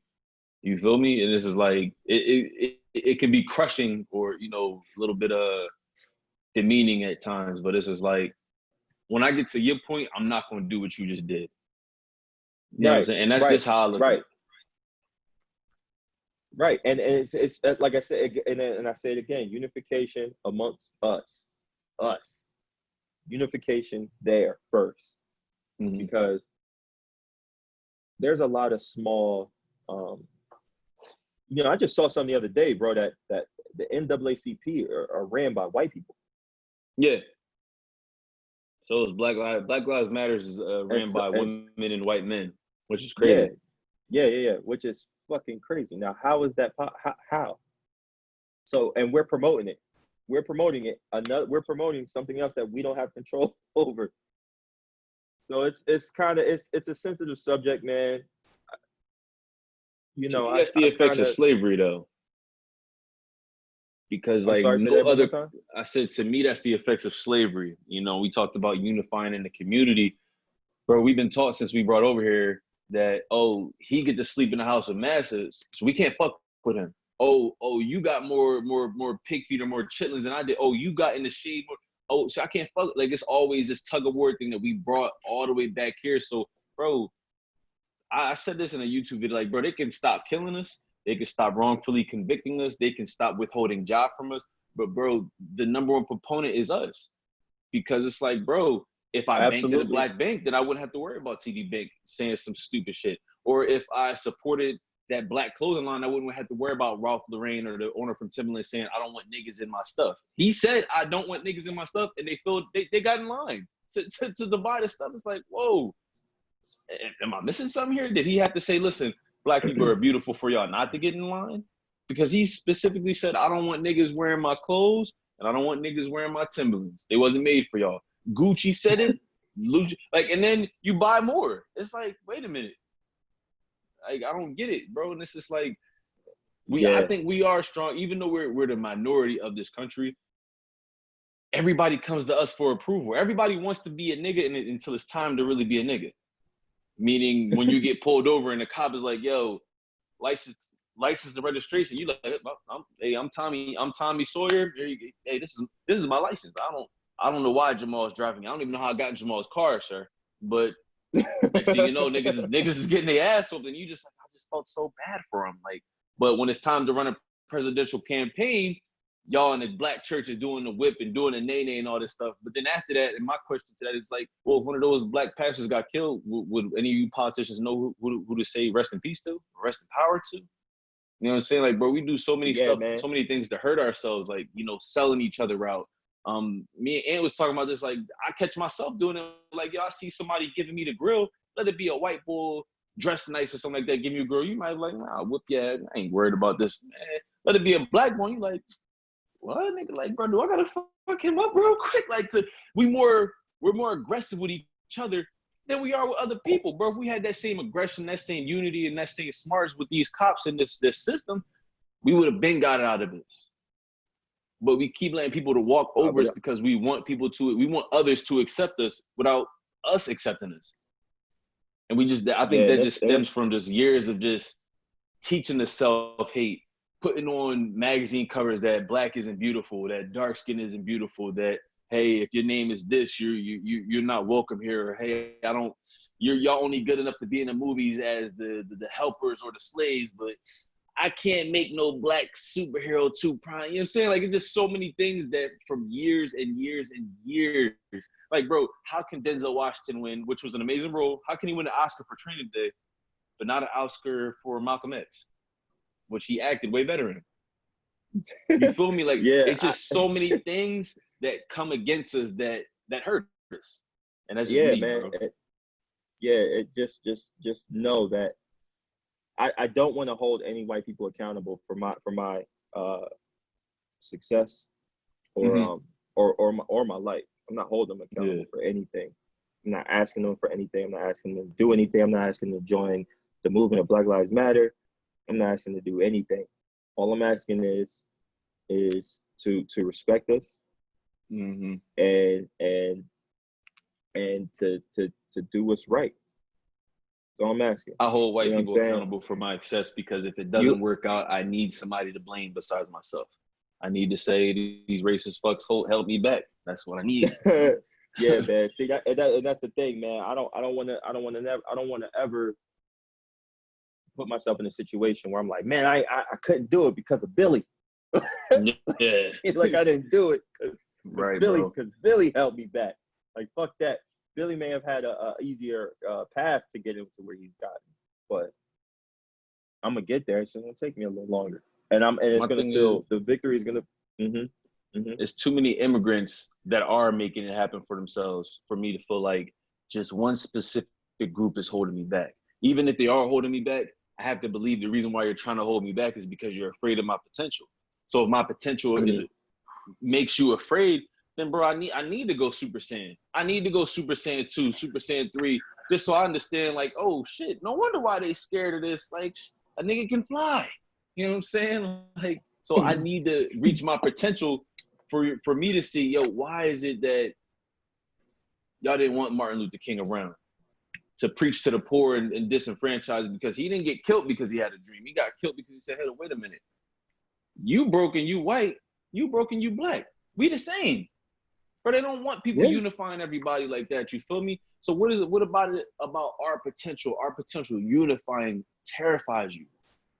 You feel me? And this is like it can be crushing or a little bit demeaning at times, but this is like when I get to your point, I'm not going to do what you just did. You know what I'm right, saying? And that's right, just how I look at right, it. right, and it's like I said, and I say it again, unification amongst us, unification there first, Mm-hmm. because there's a lot of small. I just saw something the other day, bro, that the NAACP are ran by white people. Yeah. So is Black Lives Matters is ran by And women and white men, which is yeah, crazy. yeah, which is fucking crazy. Now, how is that? How? So, and we're promoting it. We're promoting it. We're promoting something else that we don't have control over. So it's kind of it's a sensitive subject, man. To me, I that's the effects kind of of. slavery, though, because I'm like sorry. Say no that one more other. time. I said to me, that's the effects of slavery. We talked about unifying in the community, bro. We've been taught since we brought over here that he get to sleep in the house of masses, so we can't fuck with him. You got more pig feet or more chitlins than I did. You got in the shade more. So I can't fuck. Like it's always this tug of war thing that we brought all the way back here. So, bro, I said this in a YouTube video, like, bro, they can stop killing us. They can stop wrongfully convicting us. They can stop withholding job from us. But, bro, the number one proponent is us. Because it's like, bro, if I banked at a Absolutely. black bank, then I wouldn't have to worry about TD Bank saying some stupid shit. Or if I supported that black clothing line, I wouldn't have to worry about Ralph Lauren or the owner from Timberland saying, I don't want niggas in my stuff. He said, I don't want niggas in my stuff. And they got in line to buy the stuff. It's like, whoa. Am I missing something here? Did he have to say, listen, black people are beautiful for y'all not to get in line? Because he specifically said, I don't want niggas wearing my clothes and I don't want niggas wearing my Timberlands. They wasn't made for y'all. Gucci said it, and then you buy more. It's like, wait a minute. Like, I don't get it, bro. And it's just like, I Yeah. think we are strong, even though we're the minority of this country. Everybody comes to us for approval. Everybody wants to be a nigga until it's time to really be a nigga. Meaning when you get pulled over and the cop is like, yo, license and registration, you like, I'm Tommy Sawyer. Hey, this is my license. I don't know why Jamal's driving. I don't even know how I got in Jamal's car, sir. But next thing you know, niggas is getting their ass whooped, and you just like, I just felt so bad for him. Like, but when it's time to run a presidential campaign, y'all in the black church is doing the whip and doing the nay and all this stuff. But then after that, and my question to that is like, well, if one of those black pastors got killed, would any of you politicians know who to say rest in peace to, rest in power to? You know what I'm saying? Like, bro, we do so many Yeah, stuff, man. so many things to hurt ourselves, like, selling each other out. Me and Ant was talking about this, like, I catch myself doing it, like, yo, I see somebody giving me the grill, let it be a white boy dressed nice or something like that, give me a grill, you might be like, nah, whoop your ass, I ain't worried about this, man. Let it be a black boy, you like, what, nigga? Like, bro, do I gotta fuck him up real quick? Like, we're more aggressive with each other than we are with other people, bro. If we had that same aggression, that same unity, and that same smarts with these cops in this system, we would have been got out of this. But we keep letting people to walk over us because we want others to accept us without us accepting us. And I think that just stems from just years of just teaching the self-hate, putting on magazine covers that black isn't beautiful, that dark skin isn't beautiful, that, hey, if your name is this, you're not welcome here. Or, hey, y'all only good enough to be in the movies as the helpers or the slaves, but I can't make no black superhero too prime. You know what I'm saying? Like, it's just so many things that from years and years and years. Like, bro, how can Denzel Washington win, which was an amazing role? How can he win an Oscar for Training Day, but not an Oscar for Malcolm X, which he acted way better in? You feel me? Like, Yeah, it's just so many things that come against us that hurt us. And that's just yeah, me, man. bro. It just know that I don't want to hold any white people accountable for my success or my life. I'm not holding them accountable for anything. I'm not asking them for anything. I'm not asking them to do anything. I'm not asking them to join the movement of Black Lives Matter. I'm not asking them to do anything. All I'm asking is to respect us and to do what's right. That's all I'm asking. I hold white people accountable for my success because if it doesn't work out, I need somebody to blame besides myself. I need to say these racist fucks held me back. That's what I need. Yeah, man. See that's the thing, man. I don't want to ever put myself in a situation where I'm like, man, I couldn't do it because of Billy. Yeah. Like I didn't do it because Billy held me back. Like fuck that. Billy may have had a easier path to get into where he's gotten, but I'm gonna get there. It's just gonna take me a little longer, and it's gonna feel the victory is gonna. There's too many immigrants that are making it happen for themselves for me to feel like just one specific group is holding me back. Even if they are holding me back, I have to believe the reason why you're trying to hold me back is because you're afraid of my potential. So if my potential makes you afraid, then bro, I need to go Super Saiyan. I need to go Super Saiyan 2, Super Saiyan 3, just so I understand, like, oh shit, no wonder why they scared of this. Like, a nigga can fly. You know what I'm saying? Like, so I need to reach my potential for me to see, yo, why is it that y'all didn't want Martin Luther King around to preach to the poor and disenfranchised, because he didn't get killed because he had a dream. He got killed because he said, hey, wait a minute. You broke and you white, you broke and you black. We the same. But they don't want people unifying everybody like that. You feel me? So what about our potential? Our potential unifying terrifies you.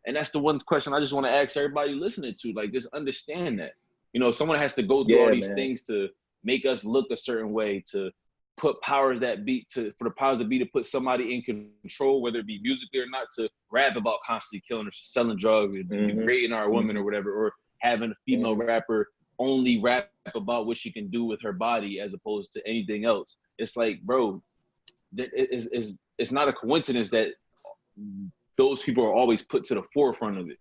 And that's the one question I just want to ask everybody listening to. Like, just understand that. You know, someone has to go through all these things to make us look a certain way, to put powers that be, for the powers that be to put somebody in control, whether it be musically or not, to rap about constantly killing or selling drugs, or degrading our women or whatever, or having a female rapper only rap about what she can do with her body as opposed to anything else. It's like, bro, it's not a coincidence that those people are always put to the forefront of it.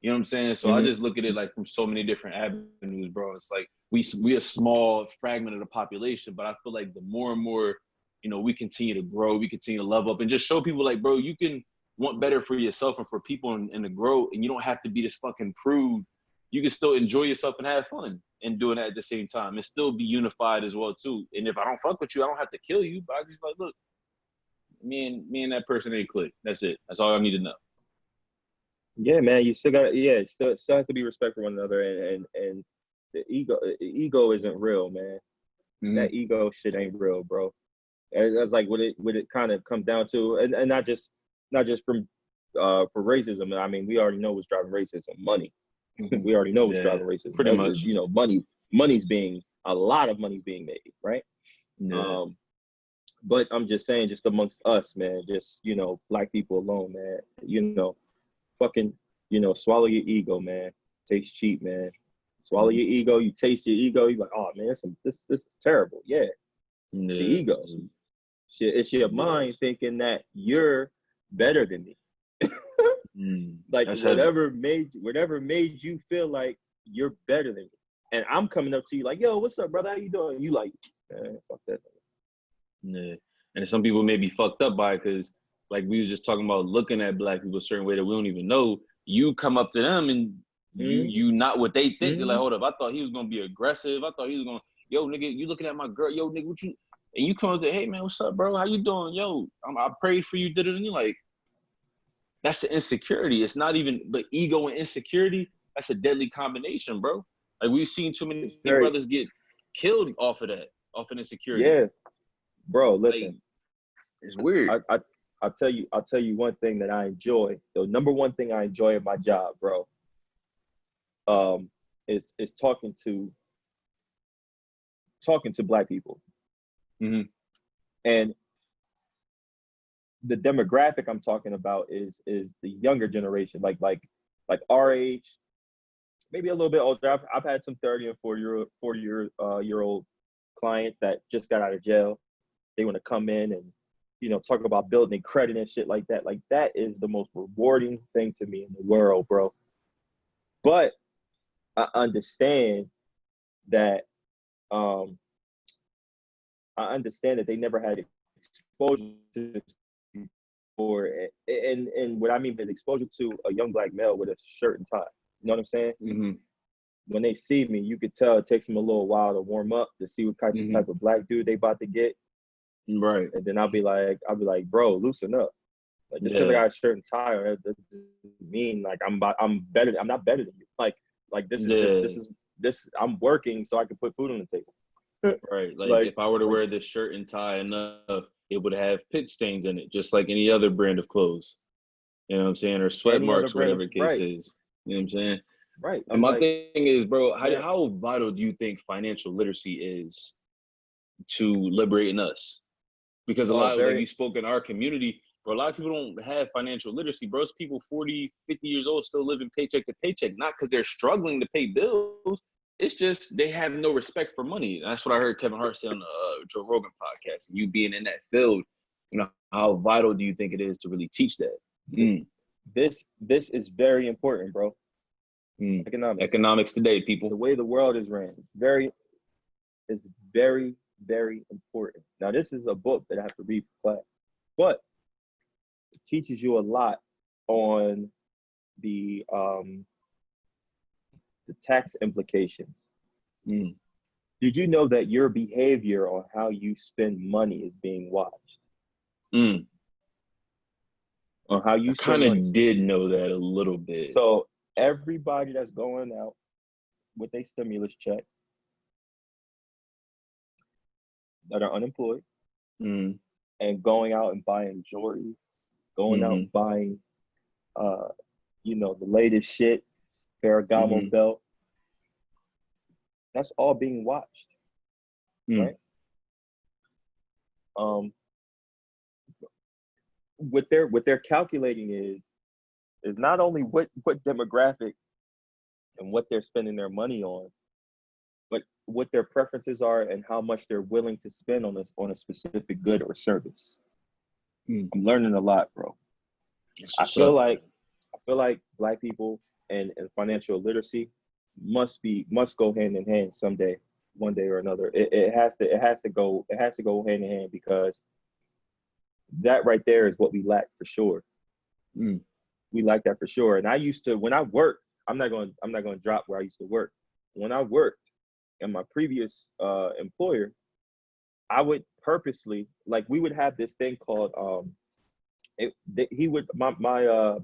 You know what I'm saying? So I just look at it like from so many different avenues, bro. It's like we a small fragment of the population, but I feel like the more and more, you know, we continue to grow, we continue to level up and just show people like, bro, you can want better for yourself and for people and to grow, and you don't have to be this fucking prude. You can still enjoy yourself and have fun and doing that at the same time and still be unified as well too. And if I don't fuck with you, I don't have to kill you, but I just like, look, me and that person ain't click. That's it. That's all I need to know. Yeah, man, you still got it still has to be respect for one another, and the ego isn't real, man. That ego shit ain't real, bro. And that's like what it kind of comes down to, and not just from for racism. I mean, we already know what's driving racism: money. We already know what's driving racism. Pretty much. You know, a lot of money's being made, right? Yeah. But I'm just saying, just amongst us, man, just, you know, black people alone, man, you know, fucking, you know, swallow your ego, man. Tastes cheap, man. Swallow your ego. You taste your ego. You're like, oh man, this is terrible. Yeah. It's your ego. It's your mind thinking that you're better than me. Like whatever made you feel like you're better than me. And I'm coming up to you like, yo, what's up, brother? How you doing? You like, fuck that. Yeah. And some people may be fucked up by it because, like we was just talking about, looking at black people a certain way that we don't even know. You come up to them and you not what they think. They're like, hold up, I thought he was gonna be aggressive. I thought he was gonna, yo, nigga, you looking at my girl, yo, nigga, what you? And you come up to, hey man, what's up, bro? How you doing? Yo, I prayed for you, did it, and you're like, that's the insecurity. It's not even, but ego and insecurity, that's a deadly combination, bro. Like we've seen too many brothers get killed off of that, off of insecurity. Yeah. Bro, listen. Like, it's weird. I'll tell you one thing that I enjoy. The number one thing I enjoy at my job, bro, is talking to Black people. Mm-hmm. And the demographic I'm talking about is the younger generation, like our age, maybe a little bit older. I've had some 30 and 40 year old clients that just got out of jail. They want to come in and, you know, talk about building credit and shit like that. Like, that is the most rewarding thing to me in the world, bro. But I understand that they never had exposure to this before. And what I mean is exposure to a young Black male with a shirt and tie. You know what I'm saying? Mm-hmm. When they see me, you could tell it takes them a little while to warm up to see what type of Black dude they about to get. Right. And then I'll be like, bro, loosen up. Like, just because I got a shirt and tie, that doesn't mean like I'm better. I'm not better than you. Like I'm working so I can put food on the table. Right. Like, if I were to wear this shirt and tie enough, it would have pit stains in it, just like any other brand of clothes. You know what I'm saying? Or sweat marks, whatever the case is. You know what I'm saying? Right. And my thing is, bro, how vital do you think financial literacy is to liberating us? Because a lot of, like you spoke in our community, bro, a lot of people don't have financial literacy, bro. It's people 40, 50 years old still living paycheck to paycheck, not because they're struggling to pay bills. It's just they have no respect for money. And that's what I heard Kevin Hart say on the Joe Rogan podcast. And you being in that field, you know, how vital do you think it is to really teach that? This is very important, bro. Economics today, people. The way the world is ran is very, very important. Now, this is a book that I have to read for class, but it teaches you a lot on the tax implications. Did you know that your behavior on how you spend money is being watched? On how you spend money. I kind of did know that a little bit. So everybody that's going out with a stimulus check, that are unemployed, and going out and buying jewelry, going out and buying, you know, the latest shit, Ferragamo belt. That's all being watched, right? What they're calculating is not only what demographic and what they're spending their money on, but what their preferences are and how much they're willing to spend on a specific good or service. I'm learning a lot, bro. I feel like Black people and financial literacy must go hand in hand someday, one day or another. It has to go hand in hand, because that right there is what we lack for sure. We lack that for sure. And I used to, when I worked, I'm not going to drop where I used to work. When I worked in my previous employer, I would purposely, like, we would have this thing called my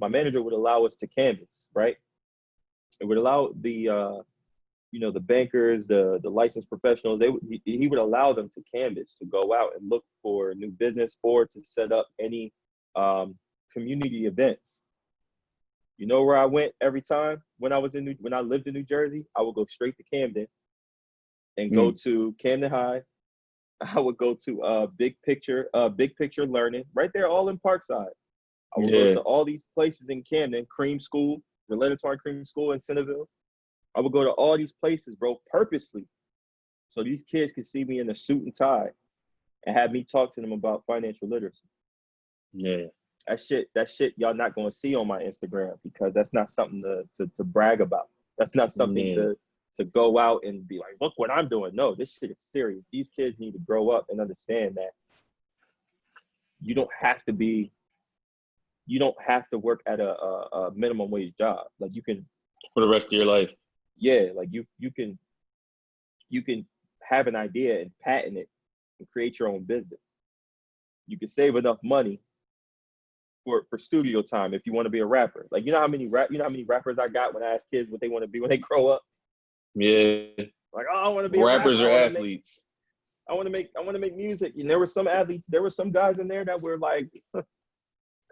manager would allow us to canvas, right? It would allow the the bankers, the licensed professionals, he would allow them to canvas, to go out and look for new business or to set up any community events. You know where I went every time when I lived in New Jersey? I would go straight to Camden and go to Camden High. I would go to Big Picture Learning, right there, all in Parkside. I would go to all these places in Camden, Cream School, the Lenatore Cream School in Centerville. I would go to all these places, bro, purposely, so these kids could see me in a suit and tie and have me talk to them about financial literacy. Yeah. That shit y'all not gonna see on my Instagram, because that's not something to brag about. That's not something to go out and be like, look what I'm doing. No, this shit is serious. These kids need to grow up and understand that you don't have to work at a minimum wage job. Like, you can, for the rest of your life. Yeah, like you can have an idea and patent it and create your own business. You can save enough money for studio time if you want to be a rapper. Like, you know how many rappers I got when I ask kids what they want to be when they grow up? Yeah. Like, oh, I want to be rappers a rapper. Or athletes. I want to make music. And there were some athletes, there were some guys in there that were like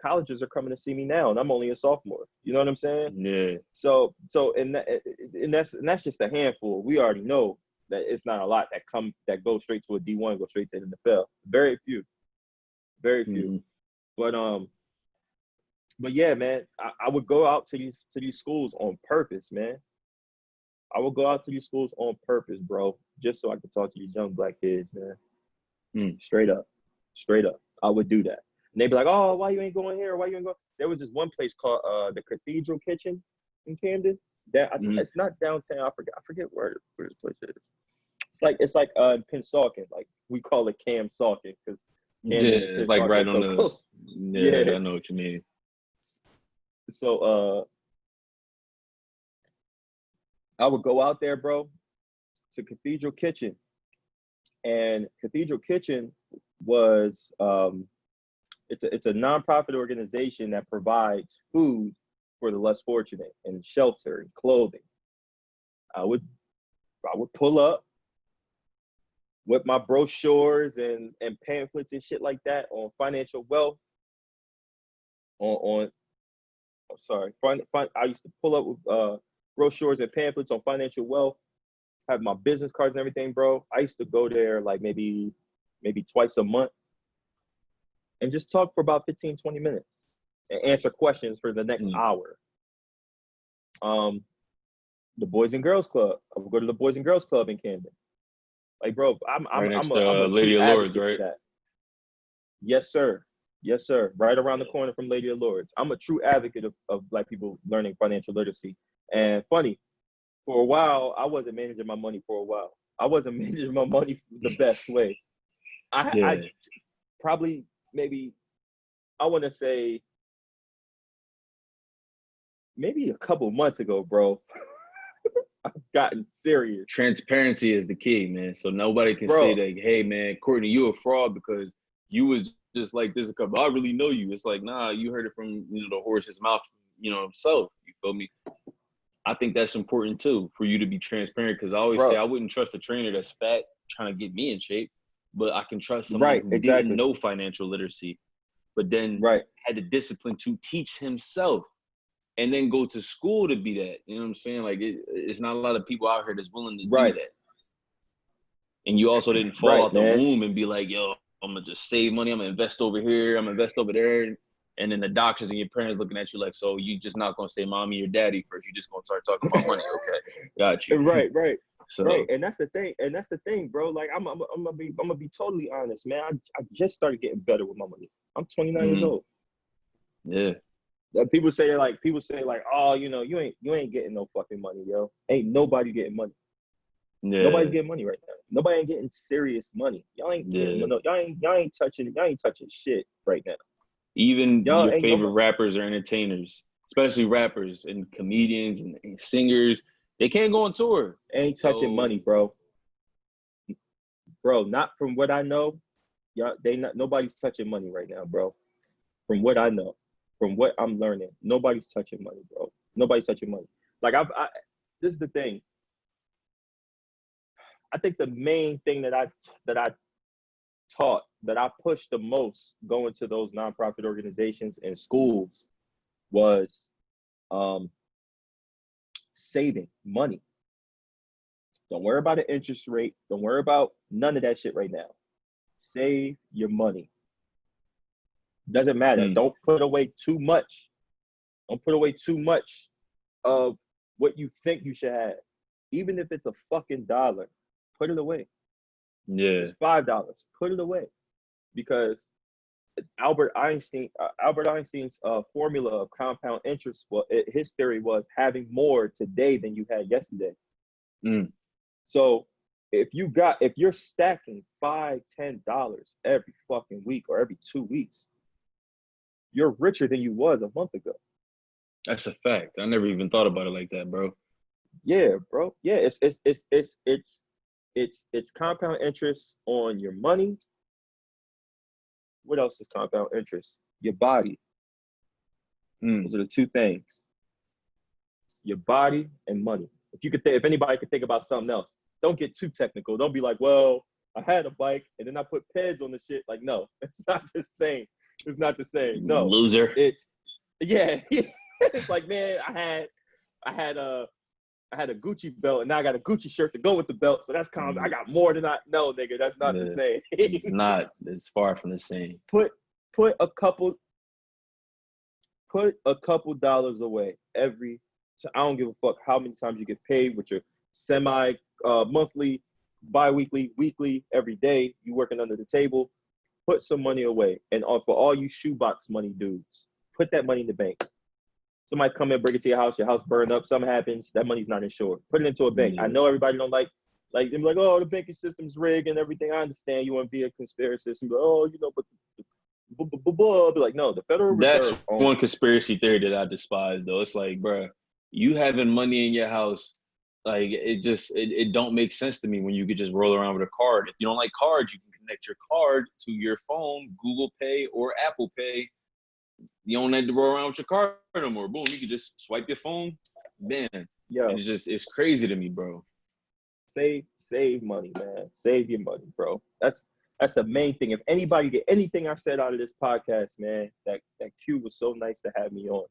colleges are coming to see me now, and I'm only a sophomore. You know what I'm saying? Yeah. So that's just a handful. We already know that it's not a lot that go straight to a D1, go straight to the NFL. Very few. Mm-hmm. But yeah, man, I would go out to these schools on purpose, man. I would go out to these schools on purpose, bro, just so I could talk to these young black kids, man. Straight up. I would do that. And they'd be like, "Oh, why you ain't going here? Why you ain't going?" There was this one place called the Cathedral Kitchen in Camden. It's not downtown. I forget where this place is. It's like Pennsauken. Like we call it Cam Sauken because it's like right on the close. Yeah, I know what you mean. So I would go out there, bro, to Cathedral Kitchen. And Cathedral Kitchen was it's a nonprofit organization that provides food for the less fortunate and shelter and clothing. I would pull up with my brochures and pamphlets and shit like that on financial wealth. I used to pull up with brochures and pamphlets on financial wealth, have my business cards and everything, bro. I used to go there like maybe twice a month and just talk for about 15, 20 minutes and answer questions for the next hour. The Boys and Girls Club. I would go to the Boys and Girls Club in Camden. Like, bro, I'm a Lady of Lords, right? That. Yes, sir. Right around the corner from Lady of Lords. I'm a true advocate of black people learning financial literacy. And funny, for a while, I wasn't managing my money for a while. I wasn't managing my money the best way. I probably maybe, I want to say, maybe a couple months ago, bro, I've gotten serious. Transparency is the key, man. So nobody can say that, hey, man, Courtney, you a fraud because you was just like this. I really know you. It's like, nah, you heard it from the horse's mouth, himself. You feel me? I think that's important too for you to be transparent because I always say I wouldn't trust a trainer that's fat trying to get me in shape, but I can trust somebody who didn't know financial literacy, but then had the discipline to teach himself and then go to school to be that. You know what I'm saying? Like it's not a lot of people out here that's willing to do that. And you also didn't fall out the womb and be like, yo, I'm gonna just save money. I'm gonna invest over here. I'm gonna invest over there. And then the doctors and your parents looking at you like, so you just not gonna say mommy or daddy first. You just gonna start talking about money. Okay, got you. Right. And that's the thing, bro. Like I'm gonna be totally honest, man. I just started getting better with my money. I'm 29 years old. Yeah. People say like, oh, you ain't getting no fucking money, yo. Ain't nobody getting money. Yeah. Nobody's getting money right now. Nobody ain't getting serious money. Y'all ain't getting y'all ain't touching shit right now. Even your favorite rappers or entertainers, especially rappers and comedians and singers, they can't go on tour. Ain't touching money, bro. Bro, not from what I know. Nobody's touching money right now, bro. From what I know, from what I'm learning, nobody's touching money, bro. Nobody's touching money. Like this is the thing. I think the main thing that I taught, that I pushed the most going to those nonprofit organizations and schools was saving money. Don't worry about the interest rate. Don't worry about none of that shit right now. Save your money. Doesn't matter. Don't put away too much. Don't put away too much of what you think you should have. Even if it's a fucking $1, put it away. Yeah. It's $5. Put it away. Because Albert Einstein's formula of compound interest, his theory was having more today than you had yesterday. So if you're stacking $5, $10 every fucking week or every 2 weeks, you're richer than you was a month ago. That's a fact. I never even thought about it like that, bro. Yeah, bro. Yeah, it's compound interest on your money. What else is compound interest? Your body. Those are the two things. Your body and money. If anybody could think about something else, don't get too technical. Don't be like, well, I had a bike and then I put pads on the shit. Like, no, it's not the same. It's not the same. No, Loser. it's yeah. It's like, man, I had a Gucci belt, and now I got a Gucci shirt to go with the belt. So that's kind of, I got more than I no, nigga. That's not the same. It's not. It's far from the same. Put a couple dollars away every. So I don't give a fuck how many times you get paid with your semi monthly, bi-weekly, weekly, every day. You working under the table. Put some money away, and for all you shoebox money dudes, put that money in the bank. Somebody come in, bring it to your house burned up, something happens, that money's not insured. Put it into a bank. I know everybody don't like they're like, oh, the banking system's rigged and everything. I understand you want to be a conspiracist and be like, oh, you know, but be like, no, the Federal That's Reserve owns. one conspiracy theory that I despise, though. It's like, bro, you having money in your house, like it don't make sense to me when you could just roll around with a card. If you don't like cards, you can connect your card to your phone, Google Pay or Apple Pay. You don't have to roll around with your card no more. Boom, you can just swipe your phone, bam. Yo, And it's crazy to me, bro. save money, man. Save your money, bro. That's the main thing. If anybody get anything I said out of this podcast, man, that Q was so nice to have me on.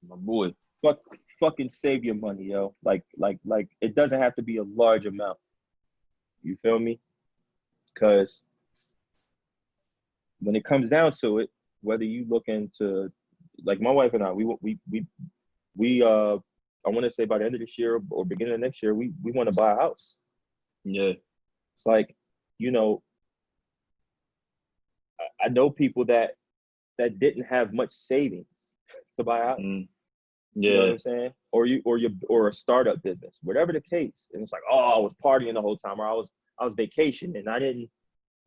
My boy. Fucking save your money, yo. Like it doesn't have to be a large amount. You feel me? Because when it comes down to it, whether you look into, like my wife and I, I want to say by the end of this year or beginning of next year, we want to buy a house. Yeah. It's like, you know, I know people that didn't have much savings to buy a house. Yeah. You know what I'm saying? Or a startup business, whatever the case. And it's like, oh, I was partying the whole time, or I was vacationing and I didn't.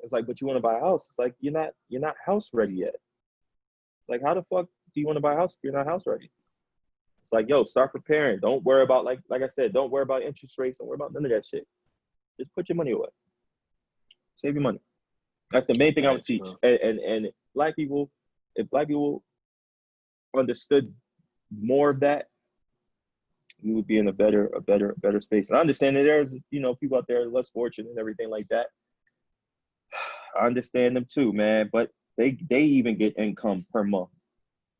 It's like, but you want to buy a house? It's like you're not house ready yet. Like, how the fuck do you want to buy a house if you're not house ready? It's like, yo, start preparing. Don't worry about, like I said, don't worry about interest rates. Don't worry about none of that shit. Just put your money away. Save your money. That's the main thing I would teach. And if black people understood more of that, we would be in a better space. And I understand that there's, you know, people out there less fortunate and everything like that. I understand them too, man. But they even get income per month.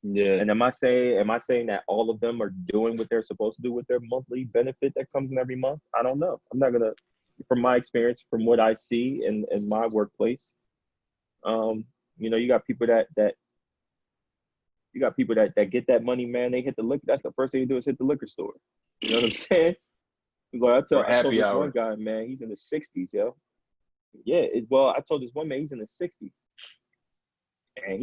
Yeah. And am I saying that all of them are doing what they're supposed to do with their monthly benefit that comes in every month? I don't know. I'm not gonna, from my experience, from what I see in my workplace, you know, you got people that get that money, man. They hit the liquor. That's the first thing you do is hit the liquor store. You know what I'm saying? Like I told this one guy, man, he's in the 60s, yo. Yeah, I told this one man he's in the 60s, and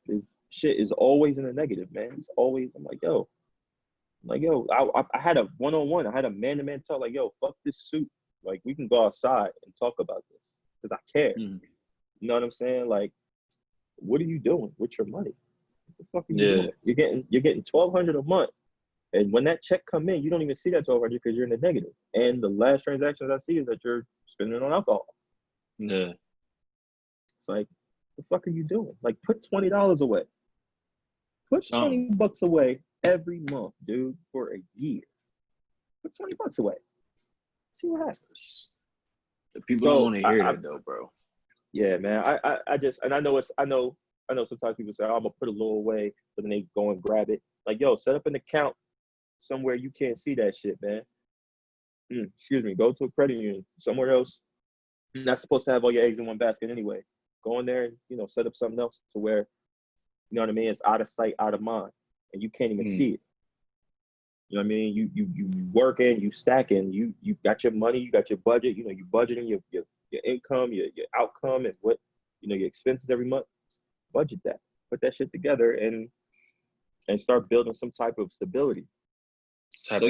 his shit is always in the negative, man. He's always. I'm like, yo, I had a one-on-one. I had a man-to-man talk. Like, yo, fuck this suit. Like, we can go outside and talk about this because I care. You know what I'm saying? Like, what are you doing with your money? What the fuck are you doing? You're getting $1,200 a month, and when that check come in, you don't even see that $1,200 because you're in the negative. And the last transactions I see is that you're spending it on alcohol. Yeah. It's like, what the fuck are you doing? Like, put $20 away. Put $20 away every month, dude, for a year. Put $20 away. See what happens. The people don't want to hear that though, bro. Yeah, man. I just, and I know sometimes people say, oh, I'm gonna put a little away, but then they go and grab it. Like, yo, set up an account somewhere you can't see that shit, man. Excuse me. Go to a credit union, somewhere else. You're not supposed to have all your eggs in one basket anyway. Go in there and, you know, set up something else to where, you know what I mean, it's out of sight, out of mind, and you can't even see it. You know what I mean? You working, you stacking, you got your money, you got your budget, you know, you budgeting your income, your outcome, and what, you know, your expenses every month. Budget that, put that shit together, and start building some type of stability. So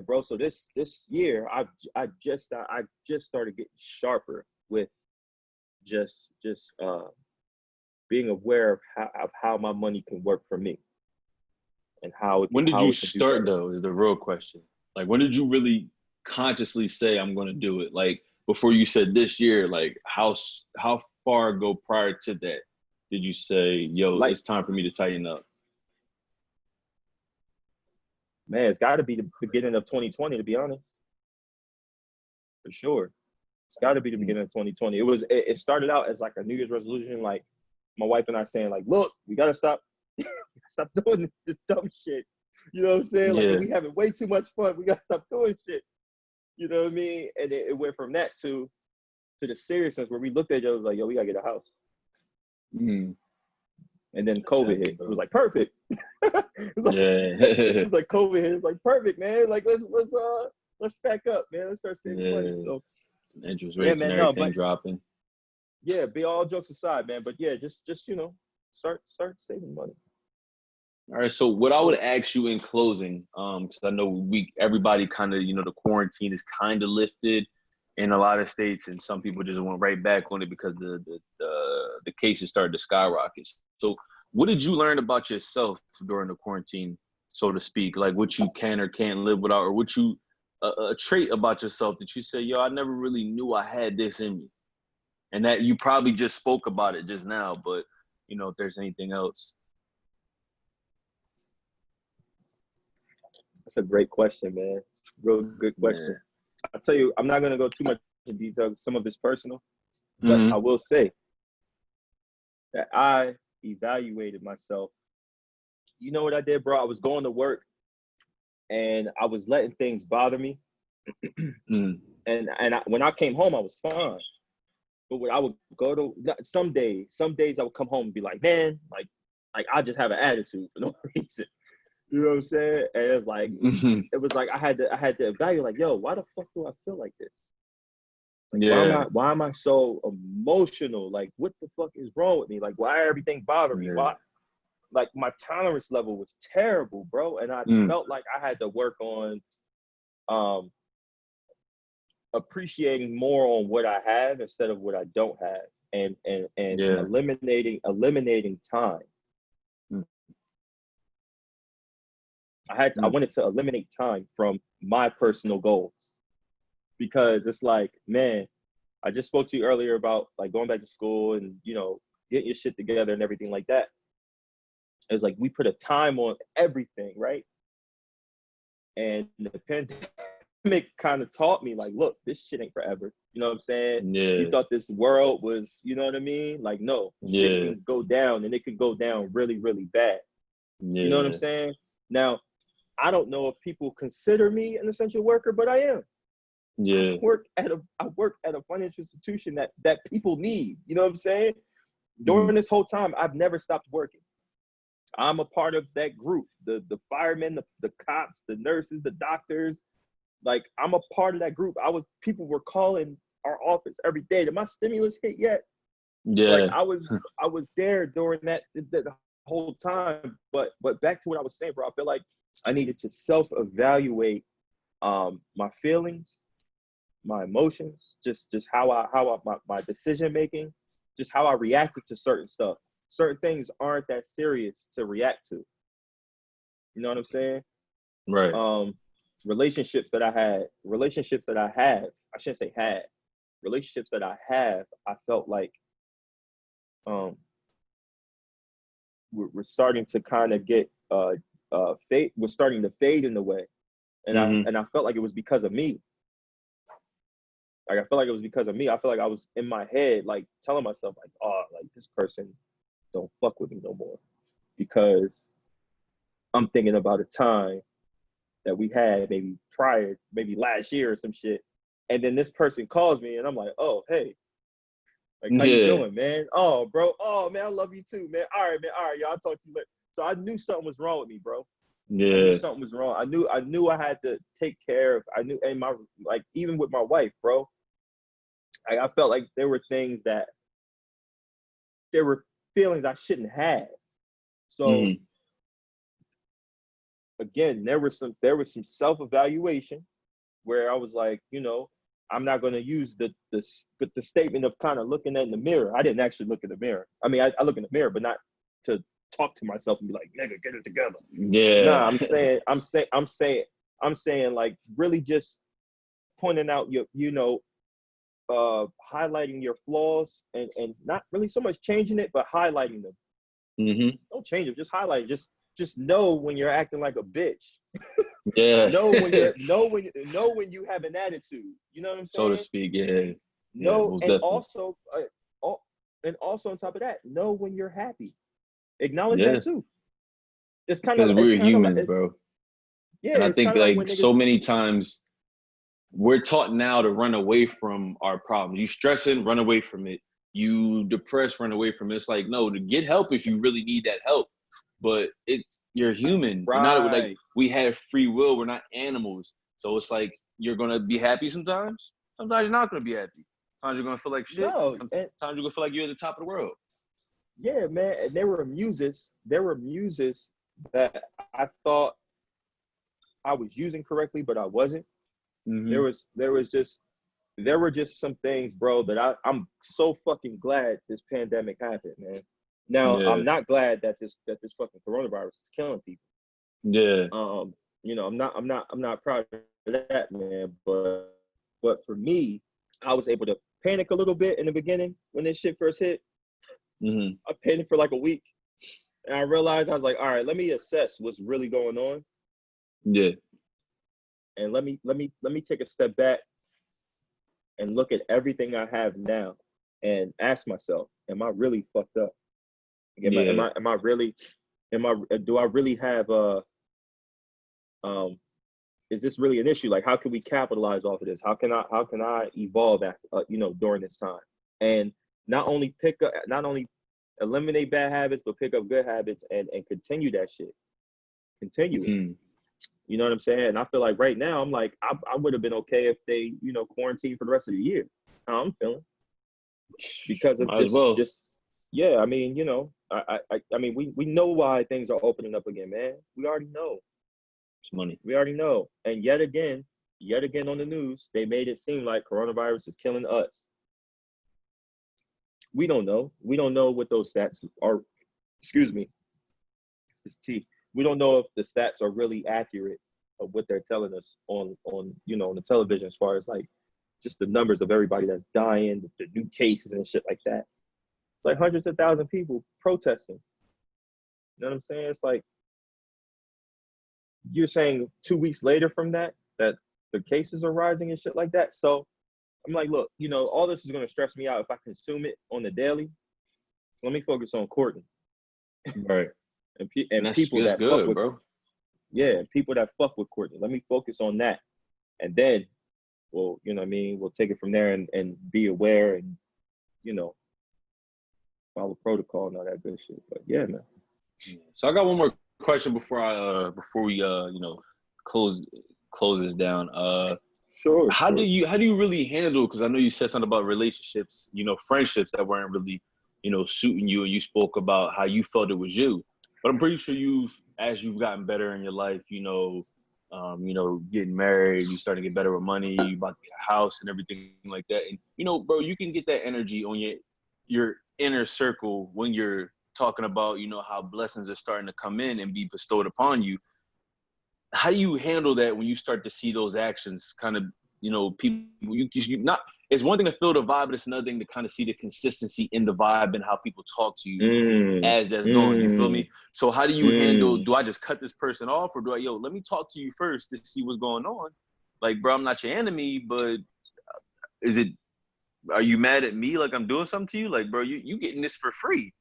bro. So this year, I just started getting sharper with just being aware of how my money can work for me, and how. When did you start though? Is the real question. Like, when did you really consciously say I'm going to do it? Like, before you said this year, like how far ago prior to that did you say, yo, it's time for me to tighten up? Man, it's got to be the beginning of 2020, to be honest. For sure. It's got to be the beginning of 2020. It started out as like a New Year's resolution, like my wife and I saying like, look, we gotta stop doing this dumb shit. You know what I'm saying? Like we having way too much fun. We gotta stop doing shit. You know what I mean? And it went from that to the seriousness where we looked at each other like, yo, we gotta get a house. And then COVID hit. It was like perfect. It was like COVID hit. It was like perfect, man. Like let's stack up, man. Let's start saving money. So interest rates and everything dropping. Yeah, be all jokes aside, man. But yeah, just you know, start saving money. All right. So what I would ask you in closing, because I know everybody kind of, you know, the quarantine is kind of lifted in a lot of states, and some people just went right back on it because the cases started to skyrocket. So what did you learn about yourself during the quarantine, so to speak? Like what you can or can't live without, or what you a trait about yourself that you say, yo, I never really knew I had this in me, and that you probably just spoke about it just now, but you know, if there's anything else. That's a great question, man. Real good question. Yeah. I'll tell you, I'm not gonna go too much in detail. Some of it's personal, but I will say that I evaluated myself. You know what I did, bro? I was going to work and I was letting things bother me. And when I came home, I was fine. But when I would go to some days I would come home and be like, man, like I just have an attitude for no reason. You know what I'm saying? And it's like it was like I had to evaluate, like, yo, why the fuck do I feel like this? Like, why am I so emotional? Like, what the fuck is wrong with me? Like, why everything bother me? Why? Like, my tolerance level was terrible, bro. And I felt like I had to work on appreciating more on what I have instead of what I don't have, and eliminating time. I wanted to eliminate time from my personal goals, because it's like, man, I just spoke to you earlier about like going back to school and, you know, getting your shit together and everything like that. It's like we put a time on everything, right? And the pandemic kind of taught me, like, look, this shit ain't forever. You know what I'm saying? You thought this world was, you know what I mean? Like, no, shit can go down, and it can go down really, really bad. You know what I'm saying? Now, I don't know if people consider me an essential worker, but I am. I work at a financial institution that people need. You know what I'm saying? During this whole time, I've never stopped working. I'm a part of that group. The firemen, the cops, the nurses, the doctors. Like, I'm a part of that group. People were calling our office every day. Did my stimulus hit yet? Like, I was there during that the whole time. But back to what I was saying, bro, I feel like I needed to self-evaluate my feelings, my emotions, just how my decision making, just how I reacted to certain stuff. Certain things aren't that serious to react to. You know what I'm saying? Right. Relationships that I have, I shouldn't say had. Relationships that I have, I felt like we're starting to kind of get fade. We're starting to fade in the way, and I felt like it was because of me. Like, I felt like it was because of me. I felt like I was in my head, like telling myself, like, oh, like this person don't fuck with me no more, because I'm thinking about a time that we had maybe last year or some shit, and then this person calls me, and I'm like, oh, hey. Like, how you doing, man? Oh, bro. Oh, man, I love you too, man. All right, man. All right, y'all. I'll talk to you later. So I knew something was wrong with me, bro. I knew something was wrong. I knew I had to take care of. And even with my wife, bro. I felt like there were things that there were feelings I shouldn't have. So again, there was some self-evaluation where I was like, you know, I'm not going to use the statement of kind of looking in the mirror. I didn't actually look in the mirror. I mean, I look in the mirror, but not to talk to myself and be like, nigga, get it together. Nah, I'm saying like really just pointing out your, you know, highlighting your flaws and not really so much changing it, but highlighting them. Don't change them, just highlight it. Just know when you're acting like a bitch. know when you have an attitude. You know what I'm saying? So to speak, yeah. Yeah, Know, most and definitely. also on top of that, know when you're happy. Acknowledge Yeah, that too. It's kind because of it's we're kind of like humans, bro. yeah, And I it's think kind of like like when so niggas many times we're taught now to run away from our problems. You stressing, run away from it. You depressed, run away from it. It's like, no, to get help if you really need that help. But you're human. You're not like right. we have free will. We're not animals. So it's like you're gonna be happy sometimes. Sometimes you're not gonna be happy. Sometimes you're gonna feel like shit. No, Sometimes and you're gonna feel like you're at the top of the world. yeah, man, and there were muses. There were muses that I thought I was using correctly, but I wasn't. Mm-hmm. There were just some things, bro, that I'm so fucking glad this pandemic happened, man. Now Yeah. I'm not glad that this fucking coronavirus is killing people. Yeah. I'm not proud of that, man. But for me, I was able to panic a little bit in the beginning when this shit first hit. Mm-hmm. I panicked for like a week, and I realized I was like, all right, let me assess what's really going on, Yeah. and let me take a step back and look at everything I have now, and ask myself, am I really fucked up? Am I am Yeah. I am I really am I do I really have um is this really an issue? Like, how can we capitalize off of this? How can I evolve after, during this time? And not only eliminate bad habits, but pick up good habits and continue that shit. Continue it. Mm. You know what I'm saying? And I feel like right now, I'm like, I would have been okay if they, quarantine for the rest of the year. How I'm feeling because of Might as this. well. Just yeah, I mean, I mean, we know why things are opening up again, man. We already know. It's money. We already know. And yet again on the news, they made it seem like coronavirus is killing us. We don't know. We don't know what those stats are. Excuse me. It's this tea. We don't know if the stats are really accurate of what they're telling us on the television, as far as like just the numbers of everybody that's dying, the new cases and shit like that. It's like hundreds of thousands of people protesting. You know what I'm saying? It's like you're saying 2 weeks later from that the cases are rising and shit like that. So I'm like, look, all this is going to stress me out if I consume it on the daily. So let me focus on Courtney Right. And and people that's that fuck good, with, bro. yeah, and people that fuck with Courtney. Let me focus on that, and then we'll take it from there and be aware and you know follow protocol and all that good shit. But yeah, man. So I got one more question before we close close this down. Sure, How do sure. you really handle, because I know you said something about relationships, friendships that weren't really, suiting you, and you spoke about how you felt it was you. But I'm pretty sure as you've gotten better in your life, getting married, you starting to get better with money, you about to get a house and everything like that. And bro, you can get that energy on your inner circle when you're talking about, how blessings are starting to come in and be bestowed upon you. How do you handle that when you start to see those actions kind of, people, you not, it's one thing to feel the vibe, but it's another thing to kind of see the consistency in the vibe and how people talk to you Mm, as that's going, you feel mm, me? So how do you handle, mm. do I just cut this person off, or let me talk to you first to see what's going on? Like, bro, I'm not your enemy, but is it, are you mad at me like I'm doing something to you? Like, bro, you getting this for free.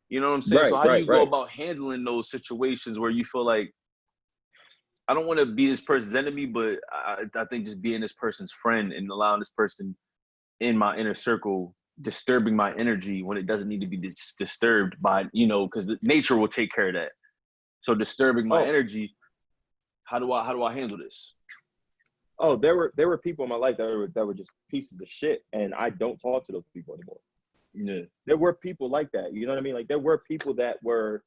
You know what I'm saying? So Right, how do right, you go right. about handling those situations where you feel like, I don't want to be this person's enemy, but I think just being this person's friend and allowing this person in my inner circle disturbing my energy when it doesn't need to be disturbed by, because nature will take care of that. So disturbing my Oh, energy, how do I handle this? oh, there were people in my life that were just pieces of shit, and I don't talk to those people anymore. Yeah. There were people like that. You know what I mean? Like there were people that were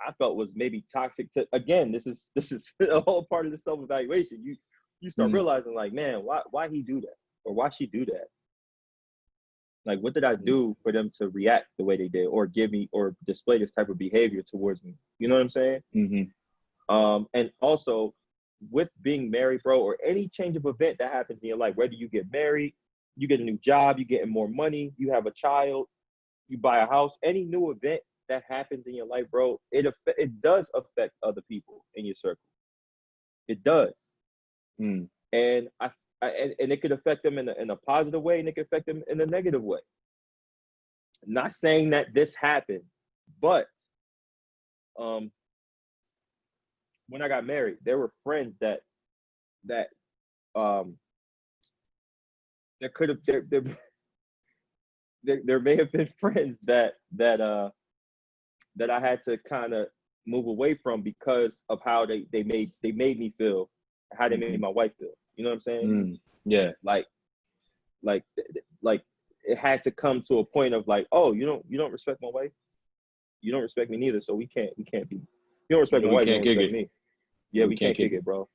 I felt was maybe toxic to. Again, this is a whole part of the self evaluation. You start Mm-hmm. realizing like, man, why he do that or why she do that? Like, what did I do for them to react the way they did, or give me, or display this type of behavior towards me? You know what I'm saying? Mm-hmm. And also with being married, bro, or any change of event that happens in your life, whether you get married, you get a new job, you getting more money, you have a child, you buy a house, any new event that happens in your life, bro, it does affect other people in your circle. It does. Mm-hmm. And and it could affect them in a positive way, and it could affect them in a negative way. Not saying that this happened, but when I got married, there were friends that um that could have there may have been friends that I had to kind of move away from because of how they made me feel, how they made my wife feel. You know what I'm saying? Yeah. Like it had to come to a point of like, oh, you don't respect my wife, you don't respect me neither, so we can't be. You don't respect my wife, you don't respect me. Yeah, we can't kick it, bro.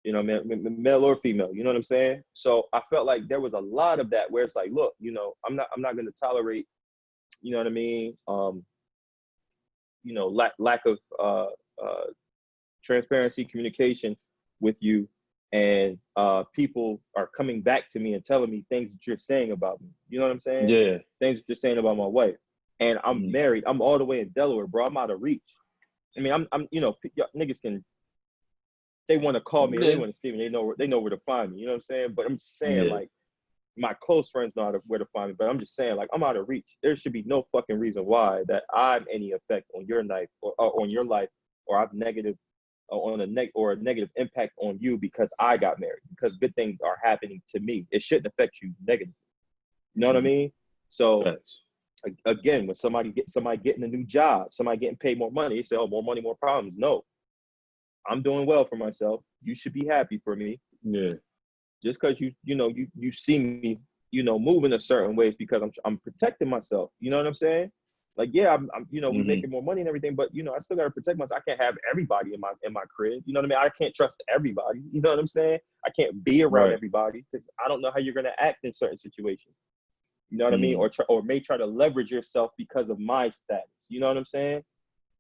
You know, man, male or female. You know what I'm saying? So I felt like there was a lot of that where it's like, look, you know, I'm not going to tolerate, you know what I mean? You know, lack of transparency, communication with you, and people are coming back to me and telling me things that you're saying about me. You know what I'm saying? Yeah. Things that you're saying about my wife. And I'm married. I'm all the way in Delaware, bro. I'm out of reach. I mean, I'm you know, niggas can, they want to call me, they want to see me, they know where to find me. You know what I'm saying? But I'm just saying, like, my close friends know where to find me. But I'm just saying, like, I'm out of reach. There should be no fucking reason why that I'm any effect on your life or on your life, or I've negative on a negative impact on you because I got married, because good things are happening to me. It shouldn't affect you negatively. You know what I mean? So again, when somebody getting a new job, somebody getting paid more money, they say, oh, more money, more problems. No, I'm doing well for myself. You should be happy for me. Yeah. Just because you see me, you know, moving a certain ways because I'm protecting myself. You know what I'm saying? Like, yeah, I'm you know, we're making more money and everything, but you know, I still gotta protect myself. I can't have everybody in my crib. You know what I mean? I can't trust everybody. You know what I'm saying? I can't be around everybody because I don't know how you're gonna act in certain situations. You know what I mean? Or may try to leverage yourself because of my status. You know what I'm saying?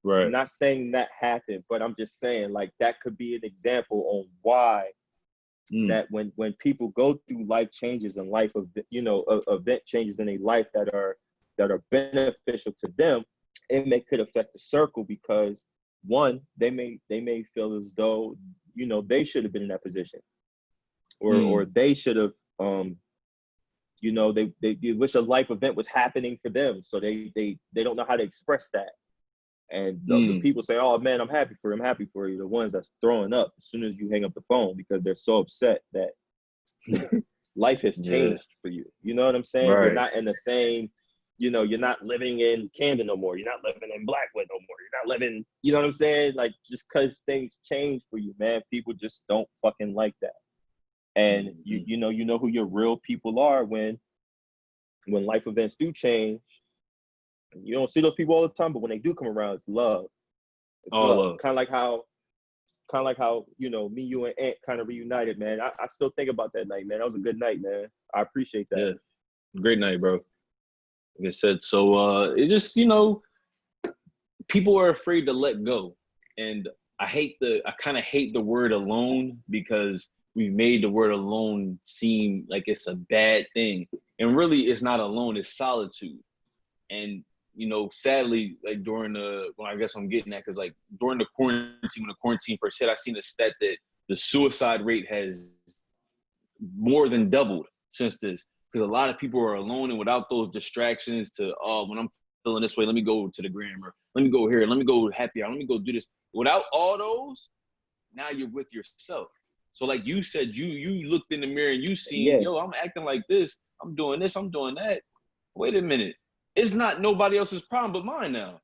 Right. I'm not saying that happened, but I'm just saying, like, that could be an example on why that when people go through life changes and life of, you know, event changes in a life that are beneficial to them, it could affect the circle because one, they may feel as though, you know, they should have been in that position, or they should have you know, they wish a life event was happening for them, so they don't know how to express that. And the people say, oh man, I'm happy for you. The ones that's throwing up as soon as you hang up the phone because they're so upset that life has changed for you. You know what I'm saying? You're not in the same, you know, you're not living in Camden no more. You're not living in Blackwood no more. You're not living, you know what I'm saying? Like, just because things change for you, man, people just don't fucking like that. And you know who your real people are when life events do change. You don't see those people all the time, but when they do come around, it's love. It's love. Kind of like how, you know, me, you, and Ant kind of reunited, man. I still think about that night, man. That was a good night, man. I appreciate that. Yeah, great night, bro. Like I said, so it just, you know, people are afraid to let go, and I kind of hate the word alone because we've made the word alone seem like it's a bad thing, and really, it's not alone. It's solitude, and you know, sadly, like I guess I'm getting at, because like during the quarantine, when the quarantine first hit, I seen a stat that the suicide rate has more than doubled since this, because a lot of people are alone and without those distractions to, oh, when I'm feeling this way, let me go to the gram, or let me go here, let me go happy hour, let me go do this. Without all those, now you're with yourself. So like you said, you looked in the mirror and you seen, yo, I'm acting like this, I'm doing this, I'm doing that. Wait a minute. It's not nobody else's problem but mine now.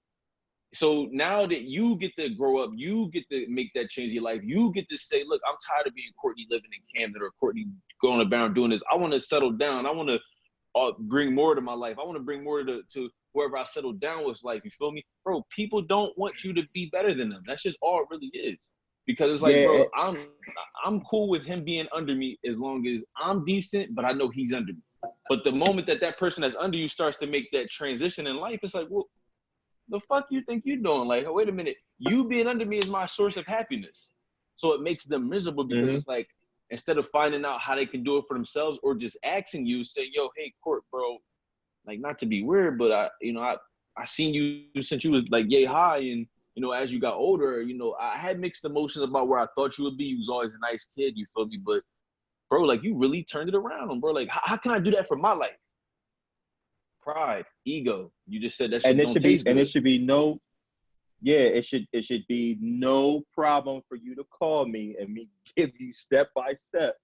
So now that you get to grow up, you get to make that change in your life. You get to say, look, I'm tired of being Courtney living in Camden, or Courtney going about doing this. I want to settle down. I want to bring more to my life. I want to bring more to wherever I settle down with life. You feel me? Bro, people don't want you to be better than them. That's just all it really is. Because it's like, bro, I'm cool with him being under me as long as I'm decent, but I know he's under me. But the moment that person that's under you starts to make that transition in life, it's like, well, the fuck you think you're doing? Like, wait a minute, you being under me is my source of happiness. So it makes them miserable because it's like, instead of finding out how they can do it for themselves or just asking you, say, yo, hey, Court, bro, like, not to be weird, but I seen you since you was like yay high, and you know, as you got older, you know, I had mixed emotions about where I thought you would be. You was always a nice kid, you feel me? But bro, like you really turned it around, bro. Like how can I do that for my life? Pride, ego. You just said that shit And it don't should be, taste good. it should be no problem for you to call me and me give you step by step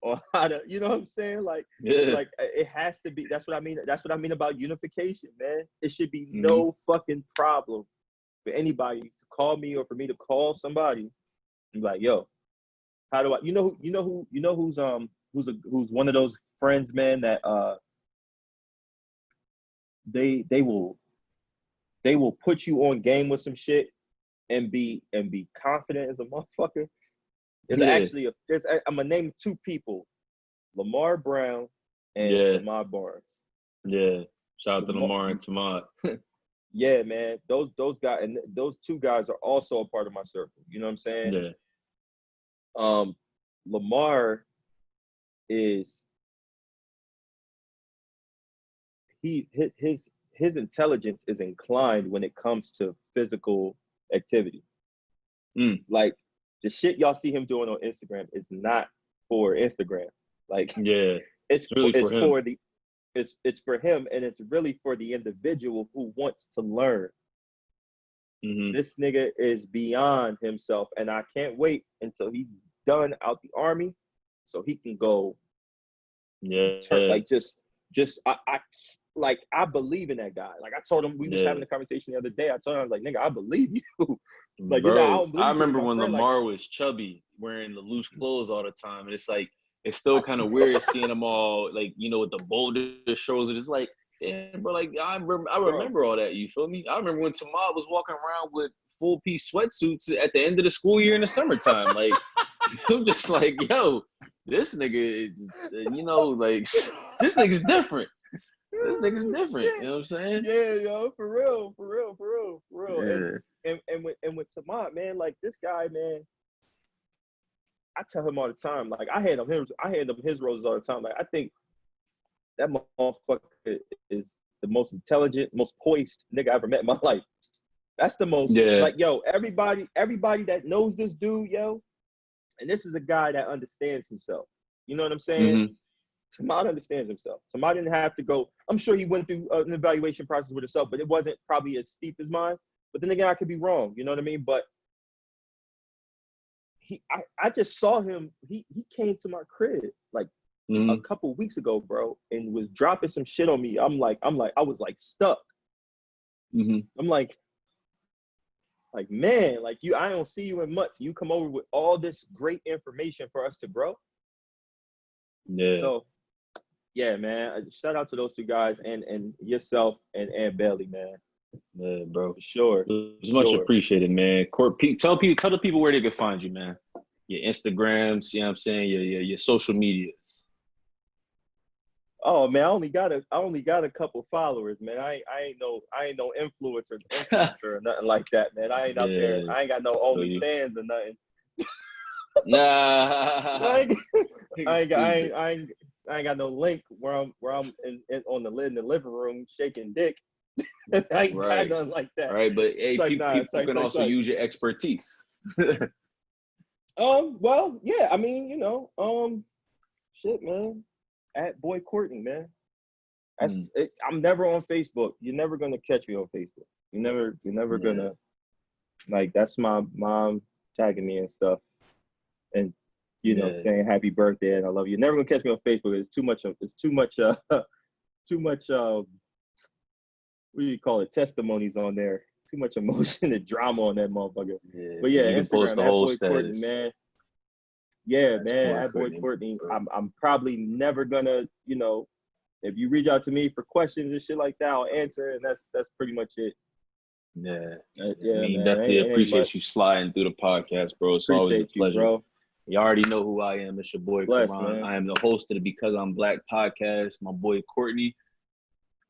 on how to, you know what I'm saying? Like it has to be. That's what I mean. That's what I mean about unification, man. It should be no fucking problem for anybody to call me or for me to call somebody and be like, yo, how do I? Who's one of those friends, man, that they will put you on game with some shit and be confident as a motherfucker. I'm gonna name two people, Lamar Brown and Tamad Barnes. Yeah, shout out to Lamar and Tamad. Yeah, man, those guys, and those two guys are also a part of my circle. You know what I'm saying? Yeah. Lamar is his intelligence is inclined when it comes to physical activity. Like the shit y'all see him doing on Instagram is not for Instagram. Like it's for him, and it's really for the individual who wants to learn. This nigga is beyond himself, and I can't wait until he's done out the army so he can go I believe in that guy. Like I told him, we was having a conversation the other day. I told him, I was like, nigga, I believe you. Like, bro, I don't believe I remember you, when Lamar was chubby, wearing the loose clothes all the time. And it's like, it's still kind of weird seeing them all, like, you know, with the boulder shows. And it's like, yeah, bro, like, I remember all that. You feel me? I remember when Tamad was walking around with full-piece sweatsuits at the end of the school year in the summertime. Like, I'm just like, yo, this nigga is, you know, like, this nigga's different. This nigga's different. You know what I'm saying? Yeah, yo, for real. Yeah. And with Tamad, man, like this guy, man, I tell him all the time. Like I hand him his roses all the time. Like I think that motherfucker is the most intelligent, most poised nigga I ever met in my life. That's the most like, yo, everybody that knows this dude, yo, and this is a guy that understands himself. You know what I'm saying? Tamad understands himself. Tamad didn't have to go. I'm sure he went through an evaluation process with himself, but it wasn't probably as steep as mine. But then again, I could be wrong. You know what I mean? But I just saw him. He came to my crib like a couple weeks ago, bro, and was dropping some shit on me. I was like stuck. I'm like, man, like I don't see you in much. You come over with all this great information for us to grow. Yeah. So, yeah, man. Shout out to those two guys and yourself and Bailey, man. Yeah, bro. For sure. It's much appreciated, man. Tell the people where they can find you, man. Your Instagrams, you know what I'm saying? Your social medias. Oh man, I only got a couple followers, man. I ain't no influencer or nothing like that, man. I ain't out there. I ain't got no OnlyFans or nothing. Nah. I ain't got no link where I'm in the living room shaking dick. I ain't got nothing like that. Right, but hey, people can also use your expertise. Well, yeah, I mean, you know, shit, man. At Boy Courtney, man. I'm never on Facebook. You're never gonna catch me on Facebook. You're never gonna, like, that's my mom tagging me and stuff, and you know, saying happy birthday and I love you. You're never gonna catch me on Facebook. It's too much. What do you call it? Testimonies on there. Too much emotion and drama on that motherfucker. Yeah, but yeah, you can post the whole status. Courtney, man. Yeah, man, at Boy Courtney. I'm probably never gonna, you know, if you reach out to me for questions and shit like that, I'll answer, and that's pretty much it. Yeah, man. Definitely appreciate you sliding through the podcast, bro. It's always a pleasure. Bro. You already know who I am. It's your boy, Karan. I am the host of the Because I'm Black podcast. My boy, Courtney.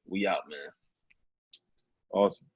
We out, man. Awesome.